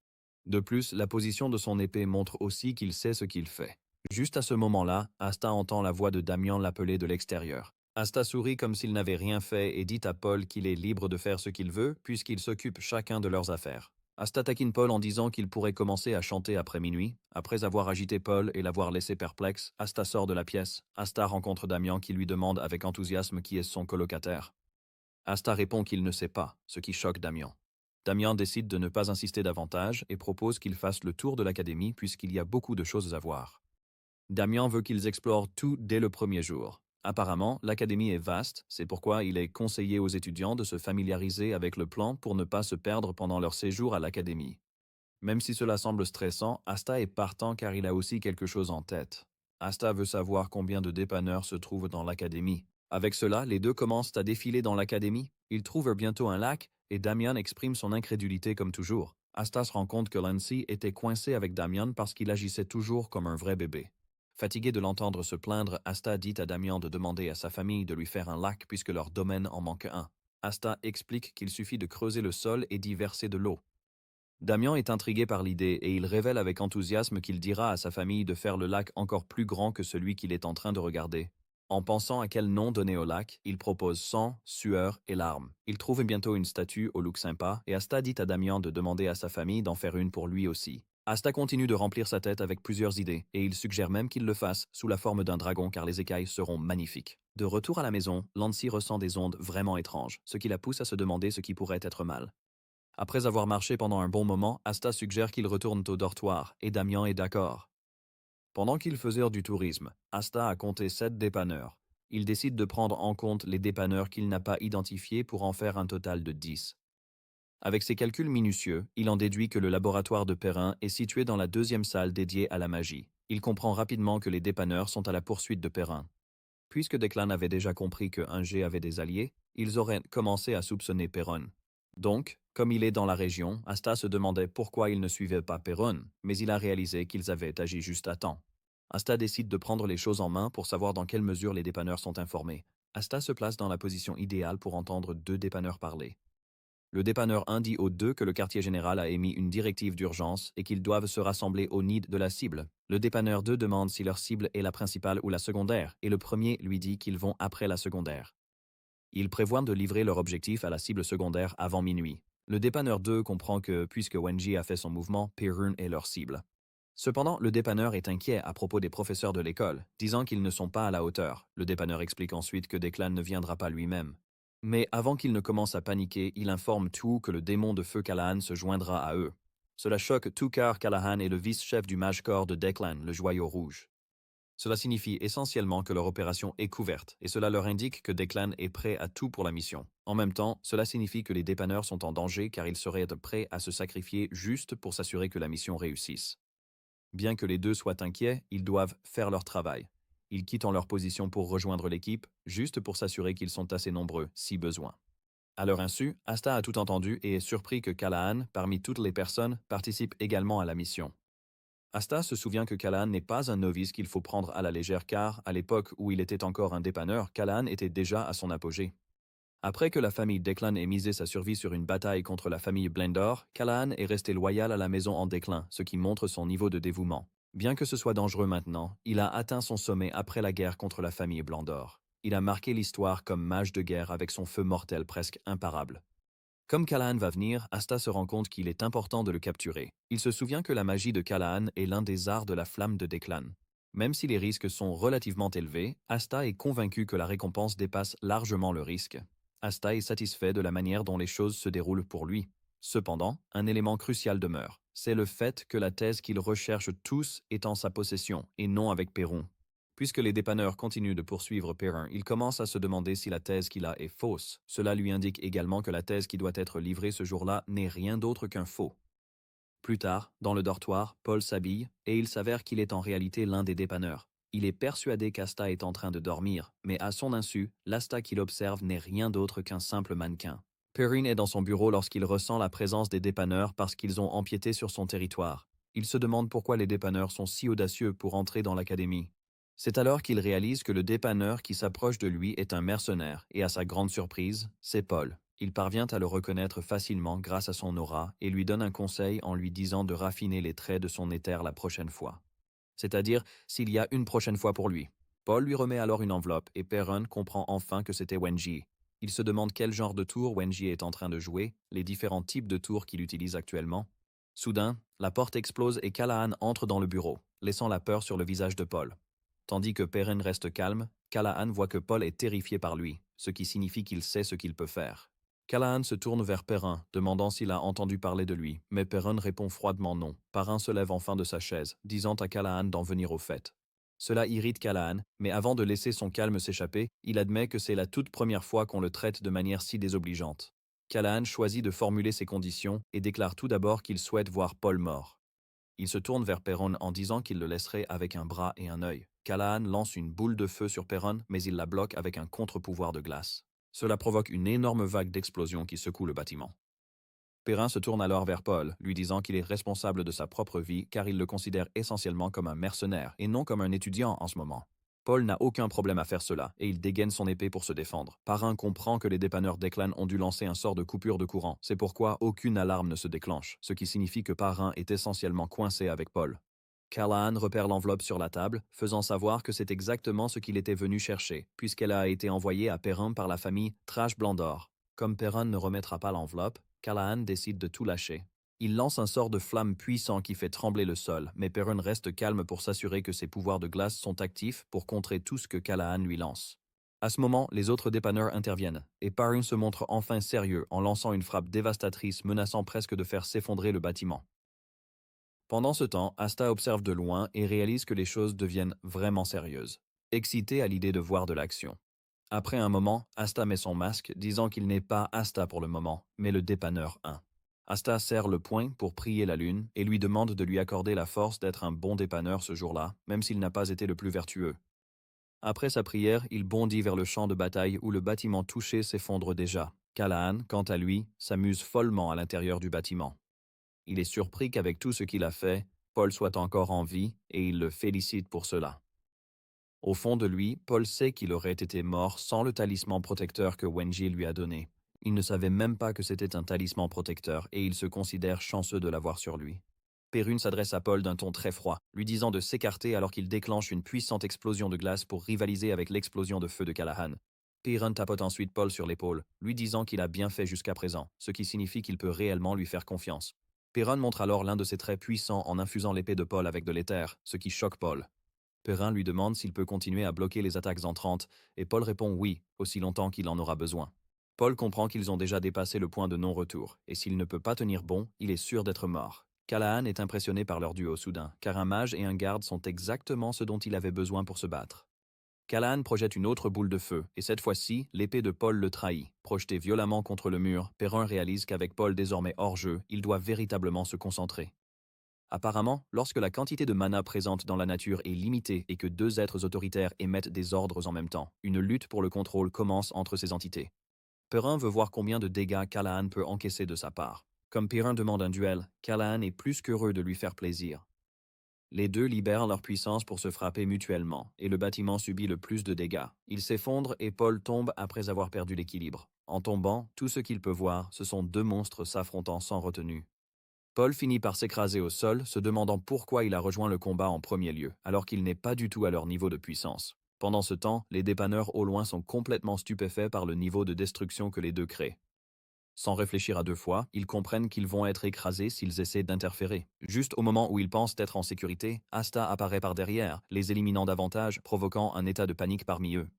De plus, la position de son épée montre aussi qu'il sait ce qu'il fait. Juste à ce moment-là, Asta entend la voix de Damien l'appeler de l'extérieur. Asta sourit comme s'il n'avait rien fait et dit à Paul qu'il est libre de faire ce qu'il veut puisqu'ils s'occupent chacun de leurs affaires. Asta taquine Paul en disant qu'il pourrait commencer à chanter après minuit. Après avoir agité Paul et l'avoir laissé perplexe, Asta sort de la pièce. Asta rencontre Damian qui lui demande avec enthousiasme qui est son colocataire. Asta répond qu'il ne sait pas, ce qui choque Damian. Damian décide de ne pas insister davantage et propose qu'il fasse le tour de l'académie puisqu'il y a beaucoup de choses à voir. Damian veut qu'ils explorent tout dès le premier jour. Apparemment, l'académie est vaste, c'est pourquoi il est conseillé aux étudiants de se familiariser avec le plan pour ne pas se perdre pendant leur séjour à l'académie. Même si cela semble stressant, Asta est partant car il a aussi quelque chose en tête. Asta veut savoir combien de dépanneurs se trouvent dans l'académie. Avec cela, les deux commencent à défiler dans l'académie. Ils trouvent bientôt un lac et Damian exprime son incrédulité comme toujours. Asta se rend compte que Lancy était coincé avec Damian parce qu'il agissait toujours comme un vrai bébé. Fatigué de l'entendre se plaindre, Asta dit à Damian de demander à sa famille de lui faire un lac puisque leur domaine en manque un. Asta explique qu'il suffit de creuser le sol et d'y verser de l'eau. Damian est intrigué par l'idée et il révèle avec enthousiasme qu'il dira à sa famille de faire le lac encore plus grand que celui qu'il est en train de regarder. En pensant à quel nom donner au lac, il propose sang, sueur et larmes. Il trouve bientôt une statue au look sympa et Asta dit à Damian de demander à sa famille d'en faire une pour lui aussi. Asta continue de remplir sa tête avec plusieurs idées et il suggère même qu'il le fasse sous la forme d'un dragon car les écailles seront magnifiques. De retour à la maison, Lancy ressent des ondes vraiment étranges, ce qui la pousse à se demander ce qui pourrait être mal. Après avoir marché pendant un bon moment, Asta suggère qu'ils retournent au dortoir, et Damian est d'accord. Pendant qu'ils faisaient du tourisme, Asta a compté 7 dépanneurs. Il décide de prendre en compte les dépanneurs qu'il n'a pas identifiés pour en faire un total de 10. Avec ses calculs minutieux, il en déduit que le laboratoire de Perrin est situé dans la deuxième salle dédiée à la magie. Il comprend rapidement que les dépanneurs sont à la poursuite de Perrin. Puisque Declan avait déjà compris que 1G avait des alliés, ils auraient commencé à soupçonner Perron. Donc, comme il est dans la région, Asta se demandait pourquoi il ne suivait pas Perron, mais il a réalisé qu'ils avaient agi juste à temps. Asta décide de prendre les choses en main pour savoir dans quelle mesure les dépanneurs sont informés. Asta se place dans la position idéale pour entendre 2 dépanneurs parler. Le dépanneur 1 dit aux 2 que le quartier général a émis une directive d'urgence et qu'ils doivent se rassembler au nid de la cible. Le dépanneur 2 demande si leur cible est la principale ou la secondaire, et le premier lui dit qu'ils vont après la secondaire. Ils prévoient de livrer leur objectif à la cible secondaire avant minuit. Le dépanneur 2 comprend que, puisque Wenji a fait son mouvement, Perun est leur cible. Cependant, le dépanneur est inquiet à propos des professeurs de l'école, disant qu'ils ne sont pas à la hauteur. Le dépanneur explique ensuite que Declan ne viendra pas lui-même. Mais avant qu'il ne commence à paniquer, il informe tout que le démon de feu Callahan se joindra à eux. Cela choque tout car Callahan est le vice-chef du mage-corps de Declan, le joyau rouge. Cela signifie essentiellement que leur opération est couverte, et cela leur indique que Declan est prêt à tout pour la mission. En même temps, cela signifie que les dépanneurs sont en danger car ils seraient prêts à se sacrifier juste pour s'assurer que la mission réussisse. Bien que les deux soient inquiets, ils doivent faire leur travail. Ils quittent leur position pour rejoindre l'équipe, juste pour s'assurer qu'ils sont assez nombreux, si besoin. À leur insu, Asta a tout entendu et est surpris que Callahan, parmi toutes les personnes, participe également à la mission. Asta se souvient que Callahan n'est pas un novice qu'il faut prendre à la légère car, à l'époque où il était encore un dépanneur, Callahan était déjà à son apogée. Après que la famille Declan ait misé sa survie sur une bataille contre la famille Blendor, Callahan est resté loyal à la maison en déclin, ce qui montre son niveau de dévouement. Bien que ce soit dangereux maintenant, il a atteint son sommet après la guerre contre la famille Blandor. Il a marqué l'histoire comme mage de guerre avec son feu mortel presque imparable. Comme Callahan va venir, Asta se rend compte qu'il est important de le capturer. Il se souvient que la magie de Callahan est l'un des arts de la flamme de Declan. Même si les risques sont relativement élevés, Asta est convaincu que la récompense dépasse largement le risque. Asta est satisfait de la manière dont les choses se déroulent pour lui. Cependant, un élément crucial demeure. C'est le fait que la thèse qu'ils recherchent tous est en sa possession, et non avec Perron. Puisque les dépanneurs continuent de poursuivre Perrin, il commence à se demander si la thèse qu'il a est fausse. Cela lui indique également que la thèse qui doit être livrée ce jour-là n'est rien d'autre qu'un faux. Plus tard, dans le dortoir, Paul s'habille, et il s'avère qu'il est en réalité l'un des dépanneurs. Il est persuadé qu'Asta est en train de dormir, mais à son insu, l'Asta qu'il observe n'est rien d'autre qu'un simple mannequin. Perrin est dans son bureau lorsqu'il ressent la présence des dépanneurs parce qu'ils ont empiété sur son territoire. Il se demande pourquoi les dépanneurs sont si audacieux pour entrer dans l'académie. C'est alors qu'il réalise que le dépanneur qui s'approche de lui est un mercenaire, et à sa grande surprise, c'est Paul. Il parvient à le reconnaître facilement grâce à son aura et lui donne un conseil en lui disant de raffiner les traits de son éther la prochaine fois. C'est-à-dire s'il y a une prochaine fois pour lui. Paul lui remet alors une enveloppe et Perron comprend enfin que c'était Wenji. Il se demande quel genre de tour Wenji est en train de jouer, les différents types de tours qu'il utilise actuellement. Soudain, la porte explose et Callahan entre dans le bureau, laissant la peur sur le visage de Paul. Tandis que Perrin reste calme, Callahan voit que Paul est terrifié par lui, ce qui signifie qu'il sait ce qu'il peut faire. Callahan se tourne vers Perrin, demandant s'il a entendu parler de lui, mais Perrin répond froidement non. Perrin se lève enfin de sa chaise, disant à Callahan d'en venir au fait. Cela irrite Callahan, mais avant de laisser son calme s'échapper, il admet que c'est la toute première fois qu'on le traite de manière si désobligeante. Callahan choisit de formuler ses conditions et déclare tout d'abord qu'il souhaite voir Paul mort. Il se tourne vers Perron en disant qu'il le laisserait avec un bras et un œil. Callahan lance une boule de feu sur Perron, mais il la bloque avec un contre-pouvoir de glace. Cela provoque une énorme vague d'explosion qui secoue le bâtiment. Perrin se tourne alors vers Paul, lui disant qu'il est responsable de sa propre vie car il le considère essentiellement comme un mercenaire et non comme un étudiant en ce moment. Paul n'a aucun problème à faire cela et il dégaine son épée pour se défendre. Perrin comprend que les dépanneurs Declan ont dû lancer un sort de coupure de courant, c'est pourquoi aucune alarme ne se déclenche, ce qui signifie que Perrin est essentiellement coincé avec Paul. Callahan repère l'enveloppe sur la table, faisant savoir que c'est exactement ce qu'il était venu chercher, puisqu'elle a été envoyée à Perrin par la famille Trash-Blandor. Comme Perrin ne remettra pas l'enveloppe, Callahan décide de tout lâcher. Il lance un sort de flamme puissant qui fait trembler le sol, mais Perrin reste calme pour s'assurer que ses pouvoirs de glace sont actifs pour contrer tout ce que Callahan lui lance. À ce moment, les autres dépanneurs interviennent, et Perrin se montre enfin sérieux en lançant une frappe dévastatrice menaçant presque de faire s'effondrer le bâtiment. Pendant ce temps, Asta observe de loin et réalise que les choses deviennent vraiment sérieuses, excitée à l'idée de voir de l'action. Après un moment, Asta met son masque, disant qu'il n'est pas Asta pour le moment, mais le dépanneur 1. Asta serre le poing pour prier la lune et lui demande de lui accorder la force d'être un bon dépanneur ce jour-là, même s'il n'a pas été le plus vertueux. Après sa prière, il bondit vers le champ de bataille où le bâtiment touché s'effondre déjà. Callahan, quant à lui, s'amuse follement à l'intérieur du bâtiment. Il est surpris qu'avec tout ce qu'il a fait, Paul soit encore en vie et il le félicite pour cela. Au fond de lui, Paul sait qu'il aurait été mort sans le talisman protecteur que Wenji lui a donné. Il ne savait même pas que c'était un talisman protecteur et il se considère chanceux de l'avoir sur lui. Perrine s'adresse à Paul d'un ton très froid, lui disant de s'écarter alors qu'il déclenche une puissante explosion de glace pour rivaliser avec l'explosion de feu de Callahan. Perrin tapote ensuite Paul sur l'épaule, lui disant qu'il a bien fait jusqu'à présent, ce qui signifie qu'il peut réellement lui faire confiance. Perrin montre alors l'un de ses traits puissants en infusant l'épée de Paul avec de l'éther, ce qui choque Paul. Perrin lui demande s'il peut continuer à bloquer les attaques entrantes, et Paul répond oui, aussi longtemps qu'il en aura besoin. Paul comprend qu'ils ont déjà dépassé le point de non-retour, et s'il ne peut pas tenir bon, il est sûr d'être mort. Callahan est impressionné par leur duo soudain, car un mage et un garde sont exactement ce dont il avait besoin pour se battre. Callahan projette une autre boule de feu, et cette fois-ci, l'épée de Paul le trahit. Projeté violemment contre le mur, Perrin réalise qu'avec Paul désormais hors jeu, il doit véritablement se concentrer. Apparemment, lorsque la quantité de mana présente dans la nature est limitée et que deux êtres autoritaires émettent des ordres en même temps, une lutte pour le contrôle commence entre ces entités. Perrin veut voir combien de dégâts Callahan peut encaisser de sa part. Comme Perrin demande un duel, Callahan est plus qu'heureux de lui faire plaisir. Les deux libèrent leur puissance pour se frapper mutuellement, et le bâtiment subit le plus de dégâts. Il s'effondre et Paul tombe après avoir perdu l'équilibre. En tombant, tout ce qu'il peut voir, ce sont deux monstres s'affrontant sans retenue. Paul finit par s'écraser au sol, se demandant pourquoi il a rejoint le combat en premier lieu, alors qu'il n'est pas du tout à leur niveau de puissance. Pendant ce temps, les dépanneurs au loin sont complètement stupéfaits par le niveau de destruction que les deux créent. Sans réfléchir à deux fois, ils comprennent qu'ils vont être écrasés s'ils essaient d'interférer. Juste au moment où ils pensent être en sécurité, Asta apparaît par derrière, les éliminant davantage, provoquant un état de panique parmi eux.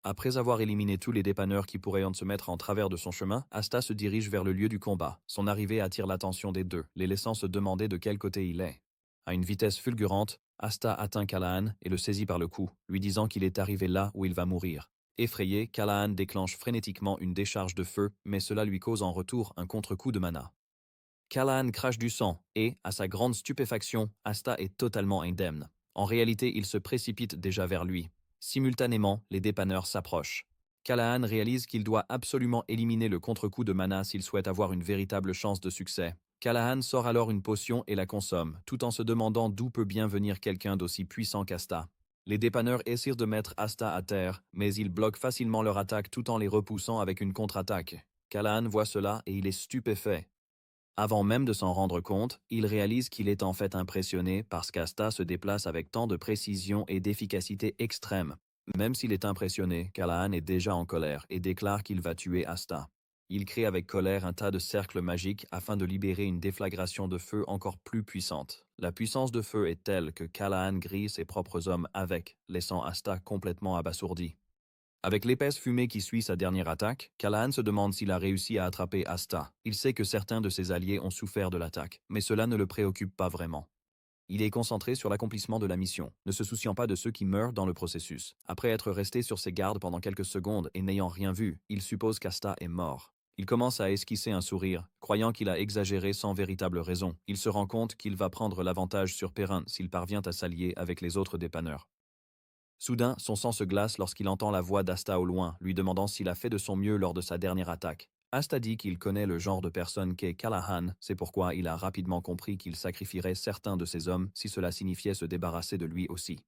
Après avoir éliminé tous les dépanneurs qui pourraient se mettre en travers de son chemin, Asta se dirige vers le lieu du combat. Son arrivée attire l'attention des deux, les laissant se demander de quel côté il est. À une vitesse fulgurante, Asta atteint Callahan et le saisit par le cou, lui disant qu'il est arrivé là où il va mourir. Effrayé, Callahan déclenche frénétiquement une décharge de feu, mais cela lui cause en retour un contre-coup de mana. Callahan crache du sang et, à sa grande stupéfaction, Asta est totalement indemne. En réalité, il se précipite déjà vers lui. Simultanément, les dépanneurs s'approchent. Callahan réalise qu'il doit absolument éliminer le contre-coup de mana s'il souhaite avoir une véritable chance de succès. Callahan sort alors une potion et la consomme, tout en se demandant d'où peut bien venir quelqu'un d'aussi puissant qu'Asta. Les dépanneurs essaient de mettre Asta à terre, mais ils bloquent facilement leur attaque tout en les repoussant avec une contre-attaque. Callahan voit cela et il est stupéfait. Avant même de s'en rendre compte, il réalise qu'il est en fait impressionné parce qu'Asta se déplace avec tant de précision et d'efficacité extrême. Même s'il est impressionné, Callahan est déjà en colère et déclare qu'il va tuer Asta. Il crée avec colère un tas de cercles magiques afin de libérer une déflagration de feu encore plus puissante. La puissance de feu est telle que Callahan grille ses propres hommes avec, laissant Asta complètement abasourdi. Avec l'épaisse fumée qui suit sa dernière attaque, Callahan se demande s'il a réussi à attraper Asta. Il sait que certains de ses alliés ont souffert de l'attaque, mais cela ne le préoccupe pas vraiment. Il est concentré sur l'accomplissement de la mission, ne se souciant pas de ceux qui meurent dans le processus. Après être resté sur ses gardes pendant quelques secondes et n'ayant rien vu, il suppose qu'Asta est mort. Il commence à esquisser un sourire, croyant qu'il a exagéré sans véritable raison. Il se rend compte qu'il va prendre l'avantage sur Perrin s'il parvient à s'allier avec les autres dépanneurs. Soudain, son sang se glace lorsqu'il entend la voix d'Asta au loin, lui demandant s'il a fait de son mieux lors de sa dernière attaque. Asta dit qu'il connaît le genre de personne qu'est Callahan, c'est pourquoi il a rapidement compris qu'il sacrifierait certains de ses hommes si cela signifiait se débarrasser de lui aussi.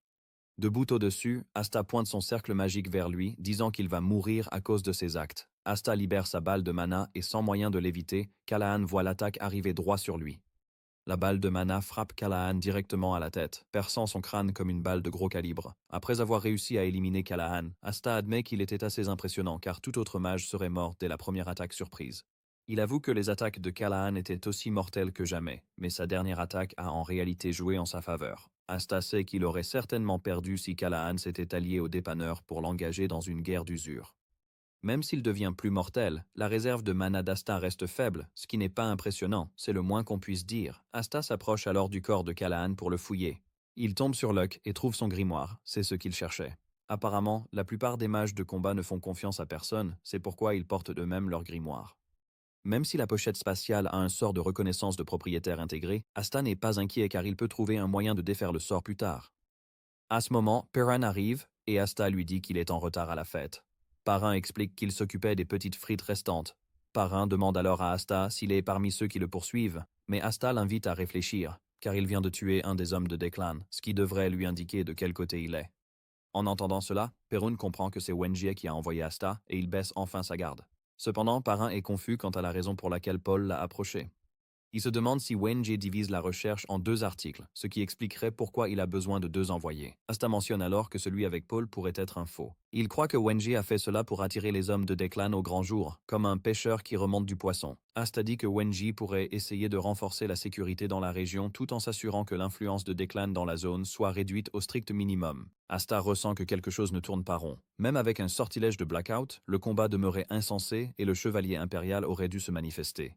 Debout au-dessus, Asta pointe son cercle magique vers lui, disant qu'il va mourir à cause de ses actes. Asta libère sa balle de mana et sans moyen de l'éviter, Callahan voit l'attaque arriver droit sur lui. La balle de mana frappe Callahan directement à la tête, perçant son crâne comme une balle de gros calibre. Après avoir réussi à éliminer Callahan, Asta admet qu'il était assez impressionnant car tout autre mage serait mort dès la première attaque surprise. Il avoue que les attaques de Callahan étaient aussi mortelles que jamais, mais sa dernière attaque a en réalité joué en sa faveur. Asta sait qu'il aurait certainement perdu si Callahan s'était allié au dépanneur pour l'engager dans une guerre d'usure. Même s'il devient plus mortel, la réserve de mana d'Asta reste faible, ce qui n'est pas impressionnant, c'est le moins qu'on puisse dire. Asta s'approche alors du corps de Callahan pour le fouiller. Il tombe sur Luck et trouve son grimoire, c'est ce qu'il cherchait. Apparemment, la plupart des mages de combat ne font confiance à personne, c'est pourquoi ils portent eux-mêmes leur grimoire. Même si la pochette spatiale a un sort de reconnaissance de propriétaire intégré, Asta n'est pas inquiet car il peut trouver un moyen de défaire le sort plus tard. À ce moment, Perrin arrive, et Asta lui dit qu'il est en retard à la fête. Parrain explique qu'il s'occupait des petites frites restantes. Parrain demande alors à Asta s'il est parmi ceux qui le poursuivent, mais Asta l'invite à réfléchir, car il vient de tuer un des hommes de Declan, ce qui devrait lui indiquer de quel côté il est. En entendant cela, Perun comprend que c'est Wenjie qui a envoyé Asta, et il baisse enfin sa garde. Cependant, Parrain est confus quant à la raison pour laquelle Paul l'a approché. Il se demande si Wenjie divise la recherche en 2 articles, ce qui expliquerait pourquoi il a besoin de 2 envoyés. Asta mentionne alors que celui avec Paul pourrait être un faux. Il croit que Wenjie a fait cela pour attirer les hommes de Declan au grand jour, comme un pêcheur qui remonte du poisson. Asta dit que Wenjie pourrait essayer de renforcer la sécurité dans la région tout en s'assurant que l'influence de Declan dans la zone soit réduite au strict minimum. Asta ressent que quelque chose ne tourne pas rond. Même avec un sortilège de blackout, le combat demeurait insensé et le chevalier impérial aurait dû se manifester.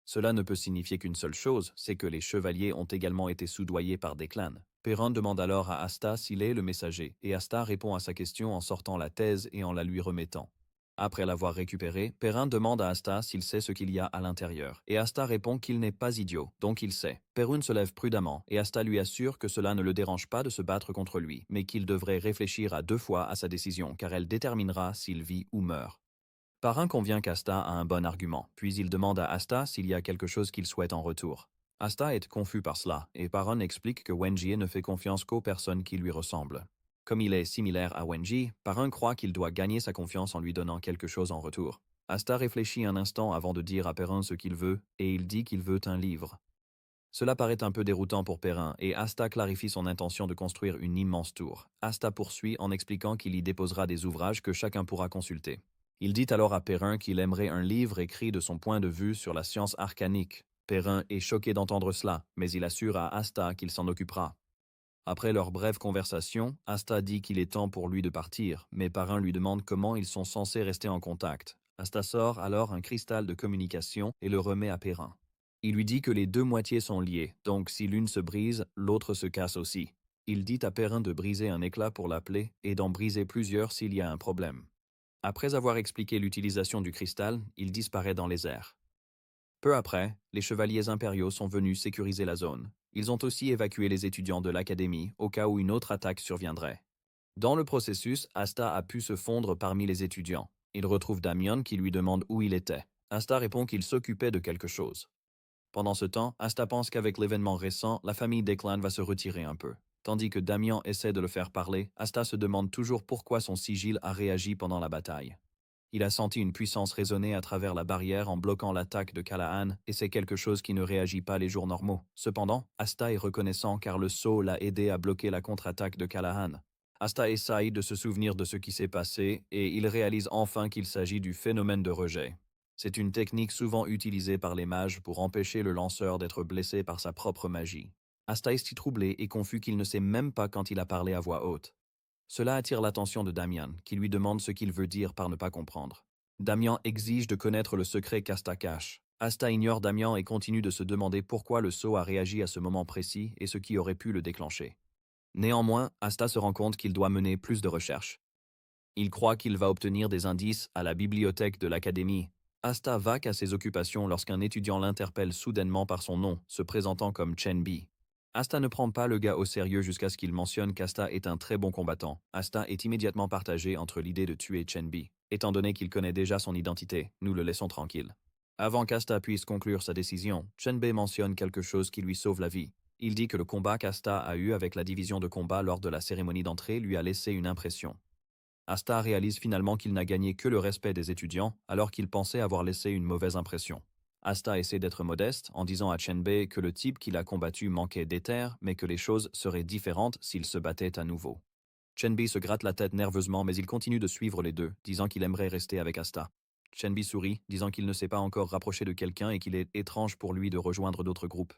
Cela ne peut signifier qu'une seule chose, c'est que les chevaliers ont également été soudoyés par Declan. Perrin demande alors à Asta s'il est le messager, et Asta répond à sa question en sortant la thèse et en la lui remettant. Après l'avoir récupérée, Perrin demande à Asta s'il sait ce qu'il y a à l'intérieur, et Asta répond qu'il n'est pas idiot, donc il sait. Perrin se lève prudemment, et Asta lui assure que cela ne le dérange pas de se battre contre lui, mais qu'il devrait réfléchir à 2 fois à sa décision, car elle déterminera s'il vit ou meurt. Parrain convient qu'Asta a un bon argument, puis il demande à Asta s'il y a quelque chose qu'il souhaite en retour. Asta est confus par cela, et Parrain explique que Wenjie ne fait confiance qu'aux personnes qui lui ressemblent. Comme il est similaire à Wenjie, Parrain croit qu'il doit gagner sa confiance en lui donnant quelque chose en retour. Asta réfléchit un instant avant de dire à Perrin ce qu'il veut, et il dit qu'il veut un livre. Cela paraît un peu déroutant pour Perrin, et Asta clarifie son intention de construire une immense tour. Asta poursuit en expliquant qu'il y déposera des ouvrages que chacun pourra consulter. Il dit alors à Perrin qu'il aimerait un livre écrit de son point de vue sur la science arcanique. Perrin est choqué d'entendre cela, mais il assure à Asta qu'il s'en occupera. Après leur brève conversation, Asta dit qu'il est temps pour lui de partir, mais Perrin lui demande comment ils sont censés rester en contact. Asta sort alors un cristal de communication et le remet à Perrin. Il lui dit que les 2 moitiés sont liées, donc si l'une se brise, l'autre se casse aussi. Il dit à Perrin de briser un éclat pour l'appeler et d'en briser plusieurs s'il y a un problème. Après avoir expliqué l'utilisation du cristal, il disparaît dans les airs. Peu après, les chevaliers impériaux sont venus sécuriser la zone. Ils ont aussi évacué les étudiants de l'académie au cas où une autre attaque surviendrait. Dans le processus, Asta a pu se fondre parmi les étudiants. Il retrouve Damian qui lui demande où il était. Asta répond qu'il s'occupait de quelque chose. Pendant ce temps, Asta pense qu'avec l'événement récent, la famille Declan va se retirer un peu. Tandis que Damian essaie de le faire parler, Asta se demande toujours pourquoi son sigil a réagi pendant la bataille. Il a senti une puissance résonner à travers la barrière en bloquant l'attaque de Callahan, et c'est quelque chose qui ne réagit pas les jours normaux. Cependant, Asta est reconnaissant car le sceau l'a aidé à bloquer la contre-attaque de Callahan. Asta essaye de se souvenir de ce qui s'est passé et il réalise enfin qu'il s'agit du phénomène de rejet. C'est une technique souvent utilisée par les mages pour empêcher le lanceur d'être blessé par sa propre magie. Asta est si troublé et confus qu'il ne sait même pas quand il a parlé à voix haute. Cela attire l'attention de Damian, qui lui demande ce qu'il veut dire par ne pas comprendre. Damian exige de connaître le secret qu'Asta cache. Asta ignore Damian et continue de se demander pourquoi le sceau a réagi à ce moment précis et ce qui aurait pu le déclencher. Néanmoins, Asta se rend compte qu'il doit mener plus de recherches. Il croit qu'il va obtenir des indices à la bibliothèque de l'académie. Asta vaque à ses occupations lorsqu'un étudiant l'interpelle soudainement par son nom, se présentant comme Chen Bi. Asta ne prend pas le gars au sérieux jusqu'à ce qu'il mentionne qu'Asta est un très bon combattant. Asta est immédiatement partagé entre l'idée de tuer Chen Bi. Étant donné qu'il connaît déjà son identité, nous le laissons tranquille. Avant qu'Asta puisse conclure sa décision, Chen Bi mentionne quelque chose qui lui sauve la vie. Il dit que le combat qu'Asta a eu avec la division de combat lors de la cérémonie d'entrée lui a laissé une impression. Asta réalise finalement qu'il n'a gagné que le respect des étudiants alors qu'il pensait avoir laissé une mauvaise impression. Asta essaie d'être modeste en disant à Chenbei que le type qu'il a combattu manquait d'éther, mais que les choses seraient différentes s'il se battait à nouveau. Chenbei se gratte la tête nerveusement, mais il continue de suivre les deux, disant qu'il aimerait rester avec Asta. Chenbei sourit, disant qu'il ne s'est pas encore rapproché de quelqu'un et qu'il est étrange pour lui de rejoindre d'autres groupes.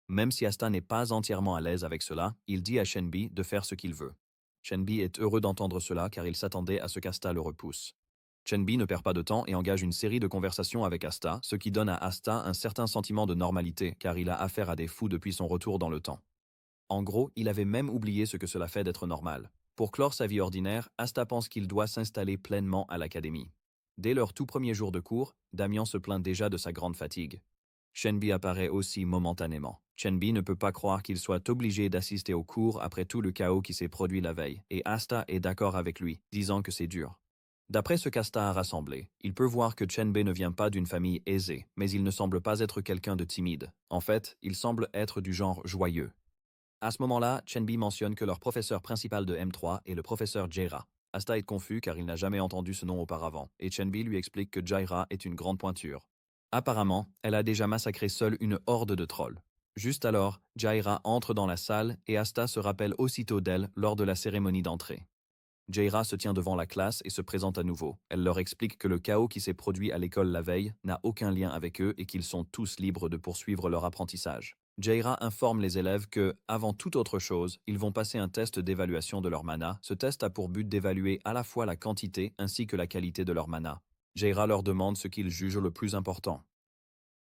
Même si Asta n'est pas entièrement à l'aise avec cela, il dit à Chenbei de faire ce qu'il veut. Chenbei est heureux d'entendre cela car il s'attendait à ce qu'Asta le repousse. Chenbei ne perd pas de temps et engage une série de conversations avec Asta, ce qui donne à Asta un certain sentiment de normalité car il a affaire à des fous depuis son retour dans le temps. En gros, il avait même oublié ce que cela fait d'être normal. Pour clore sa vie ordinaire, Asta pense qu'il doit s'installer pleinement à l'académie. Dès leur tout premier jour de cours, Damian se plaint déjà de sa grande fatigue. Chenbei apparaît aussi momentanément. Chenbei ne peut pas croire qu'il soit obligé d'assister au cours après tout le chaos qui s'est produit la veille, et Asta est d'accord avec lui, disant que c'est dur. D'après ce qu'Asta a rassemblé, il peut voir que Chenbei ne vient pas d'une famille aisée, mais il ne semble pas être quelqu'un de timide. En fait, il semble être du genre joyeux. À ce moment-là, Chenbei mentionne que leur professeur principal de M3 est le professeur Jaira. Asta est confus car il n'a jamais entendu ce nom auparavant, et Chenbei lui explique que Jaira est une grande pointure. Apparemment, elle a déjà massacré seule une horde de trolls. Juste alors, Jaira entre dans la salle et Asta se rappelle aussitôt d'elle lors de la cérémonie d'entrée. Jaira se tient devant la classe et se présente à nouveau. Elle leur explique que le chaos qui s'est produit à l'école la veille n'a aucun lien avec eux et qu'ils sont tous libres de poursuivre leur apprentissage. Jaira informe les élèves que, avant toute autre chose, ils vont passer un test d'évaluation de leur mana. Ce test a pour but d'évaluer à la fois la quantité ainsi que la qualité de leur mana. Jaira leur demande ce qu'ils jugent le plus important.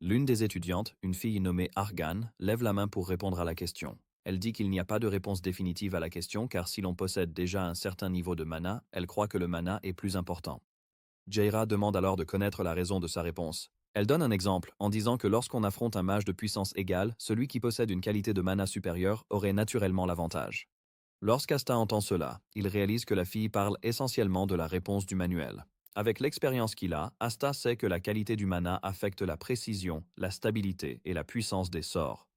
L'une des étudiantes, une fille nommée Argan, lève la main pour répondre à la question. Elle dit qu'il n'y a pas de réponse définitive à la question car si l'on possède déjà un certain niveau de mana, elle croit que le mana est plus important. Jaira demande alors de connaître la raison de sa réponse. Elle donne un exemple en disant que lorsqu'on affronte un mage de puissance égale, celui qui possède une qualité de mana supérieure aurait naturellement l'avantage. Lorsqu'Asta entend cela, il réalise que la fille parle essentiellement de la réponse du manuel. Avec l'expérience qu'il a, Asta sait que la qualité du mana affecte la précision, la stabilité et la puissance des sorts.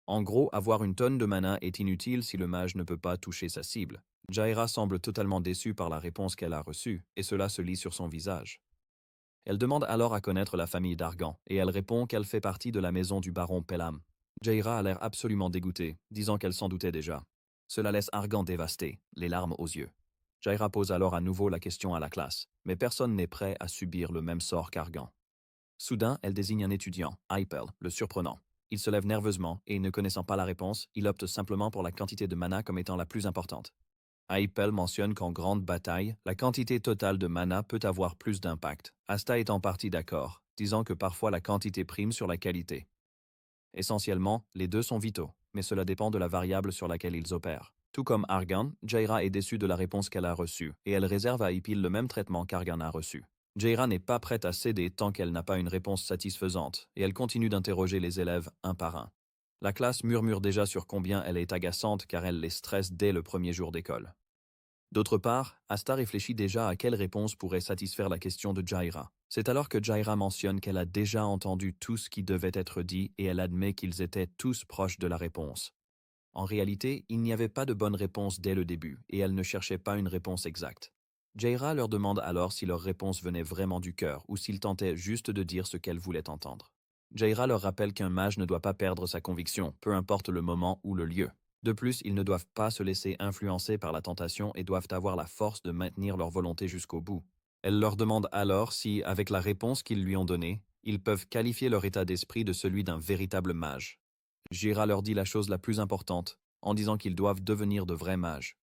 En gros, avoir une tonne de mana est inutile si le mage ne peut pas toucher sa cible. Jaira semble totalement déçue par la réponse qu'elle a reçue, et cela se lit sur son visage. Elle demande alors à connaître la famille d'Argan, et elle répond qu'elle fait partie de la maison du baron Pelham. Jaira a l'air absolument dégoûtée, disant qu'elle s'en doutait déjà. Cela laisse Argan dévasté, les larmes aux yeux. Jaira pose alors à nouveau la question à la classe, mais personne n'est prêt à subir le même sort qu'Argan. Soudain, elle désigne un étudiant, Hypel, le surprenant. Il se lève nerveusement et, ne connaissant pas la réponse, il opte simplement pour la quantité de mana comme étant la plus importante. Hypel mentionne qu'en grande bataille, la quantité totale de mana peut avoir plus d'impact. Asta est en partie d'accord, disant que parfois la quantité prime sur la qualité. Essentiellement, les deux sont vitaux, mais cela dépend de la variable sur laquelle ils opèrent. Tout comme Argan, Jaira est déçue de la réponse qu'elle a reçue, et elle réserve à Hypel le même traitement qu'Argan a reçu. Jaira n'est pas prête à céder tant qu'elle n'a pas une réponse satisfaisante, et elle continue d'interroger les élèves un par un. La classe murmure déjà sur combien elle est agaçante car elle les stresse dès le premier jour d'école. D'autre part, Asta réfléchit déjà à quelle réponse pourrait satisfaire la question de Jaira. C'est alors que Jaira mentionne qu'elle a déjà entendu tout ce qui devait être dit et elle admet qu'ils étaient tous proches de la réponse. En réalité, il n'y avait pas de bonne réponse dès le début, et elle ne cherchait pas une réponse exacte. Jaira leur demande alors si leur réponse venait vraiment du cœur ou s'ils tentaient juste de dire ce qu'elle voulait entendre. Jaira leur rappelle qu'un mage ne doit pas perdre sa conviction, peu importe le moment ou le lieu. De plus, ils ne doivent pas se laisser influencer par la tentation et doivent avoir la force de maintenir leur volonté jusqu'au bout. Elle leur demande alors si, avec la réponse qu'ils lui ont donnée, ils peuvent qualifier leur état d'esprit de celui d'un véritable mage. Jira leur dit la chose la plus importante, en disant qu'ils doivent devenir de vrais mages.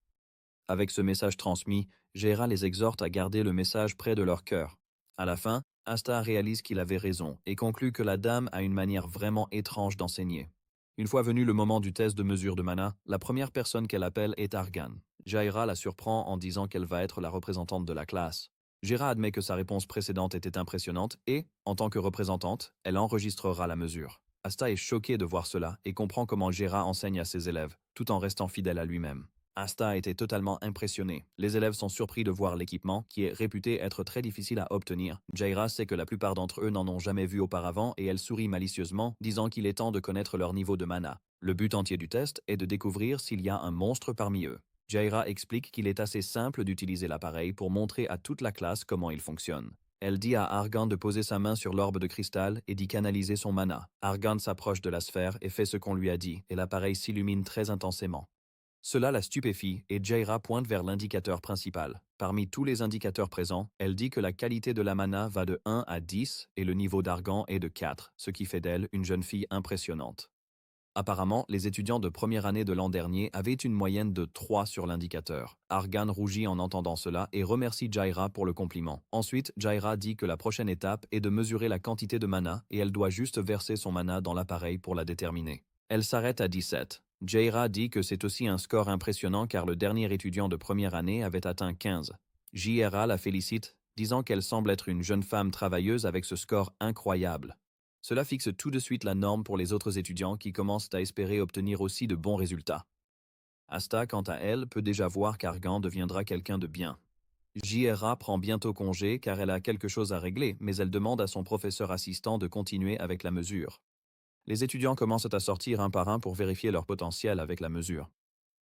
Avec ce message transmis, Jira les exhorte à garder le message près de leur cœur. À la fin, Asta réalise qu'il avait raison et conclut que la dame a une manière vraiment étrange d'enseigner. Une fois venu le moment du test de mesure de mana, la première personne qu'elle appelle est Argan. Jaira la surprend en disant qu'elle va être la représentante de la classe. Jira admet que sa réponse précédente était impressionnante et, en tant que représentante, elle enregistrera la mesure. Asta est choquée de voir cela et comprend comment Jira enseigne à ses élèves, tout en restant fidèle à lui-même. Asta était totalement impressionné. Les élèves sont surpris de voir l'équipement, qui est réputé être très difficile à obtenir. Jaira sait que la plupart d'entre eux n'en ont jamais vu auparavant et elle sourit malicieusement, disant qu'il est temps de connaître leur niveau de mana. Le but entier du test est de découvrir s'il y a un monstre parmi eux. Jaira explique qu'il est assez simple d'utiliser l'appareil pour montrer à toute la classe comment il fonctionne. Elle dit à Argan de poser sa main sur l'orbe de cristal et d'y canaliser son mana. Argan s'approche de la sphère et fait ce qu'on lui a dit, et l'appareil s'illumine très intensément. Cela la stupéfie et Jaira pointe vers l'indicateur principal. Parmi tous les indicateurs présents, elle dit que la qualité de la mana va de 1 à 10 et le niveau d'Argan est de 4, ce qui fait d'elle une jeune fille impressionnante. Apparemment, les étudiants de première année de l'an dernier avaient une moyenne de 3 sur l'indicateur. Argan rougit en entendant cela et remercie Jaira pour le compliment. Ensuite, Jaira dit que la prochaine étape est de mesurer la quantité de mana et elle doit juste verser son mana dans l'appareil pour la déterminer. Elle s'arrête à 17. Jaira dit que c'est aussi un score impressionnant car le dernier étudiant de première année avait atteint 15. Jira la félicite, disant qu'elle semble être une jeune femme travailleuse avec ce score incroyable. Cela fixe tout de suite la norme pour les autres étudiants qui commencent à espérer obtenir aussi de bons résultats. Asta, quant à elle, peut déjà voir qu'Argan deviendra quelqu'un de bien. Jira prend bientôt congé car elle a quelque chose à régler, mais elle demande à son professeur assistant de continuer avec la mesure. Les étudiants commencent à sortir un par un pour vérifier leur potentiel avec la mesure.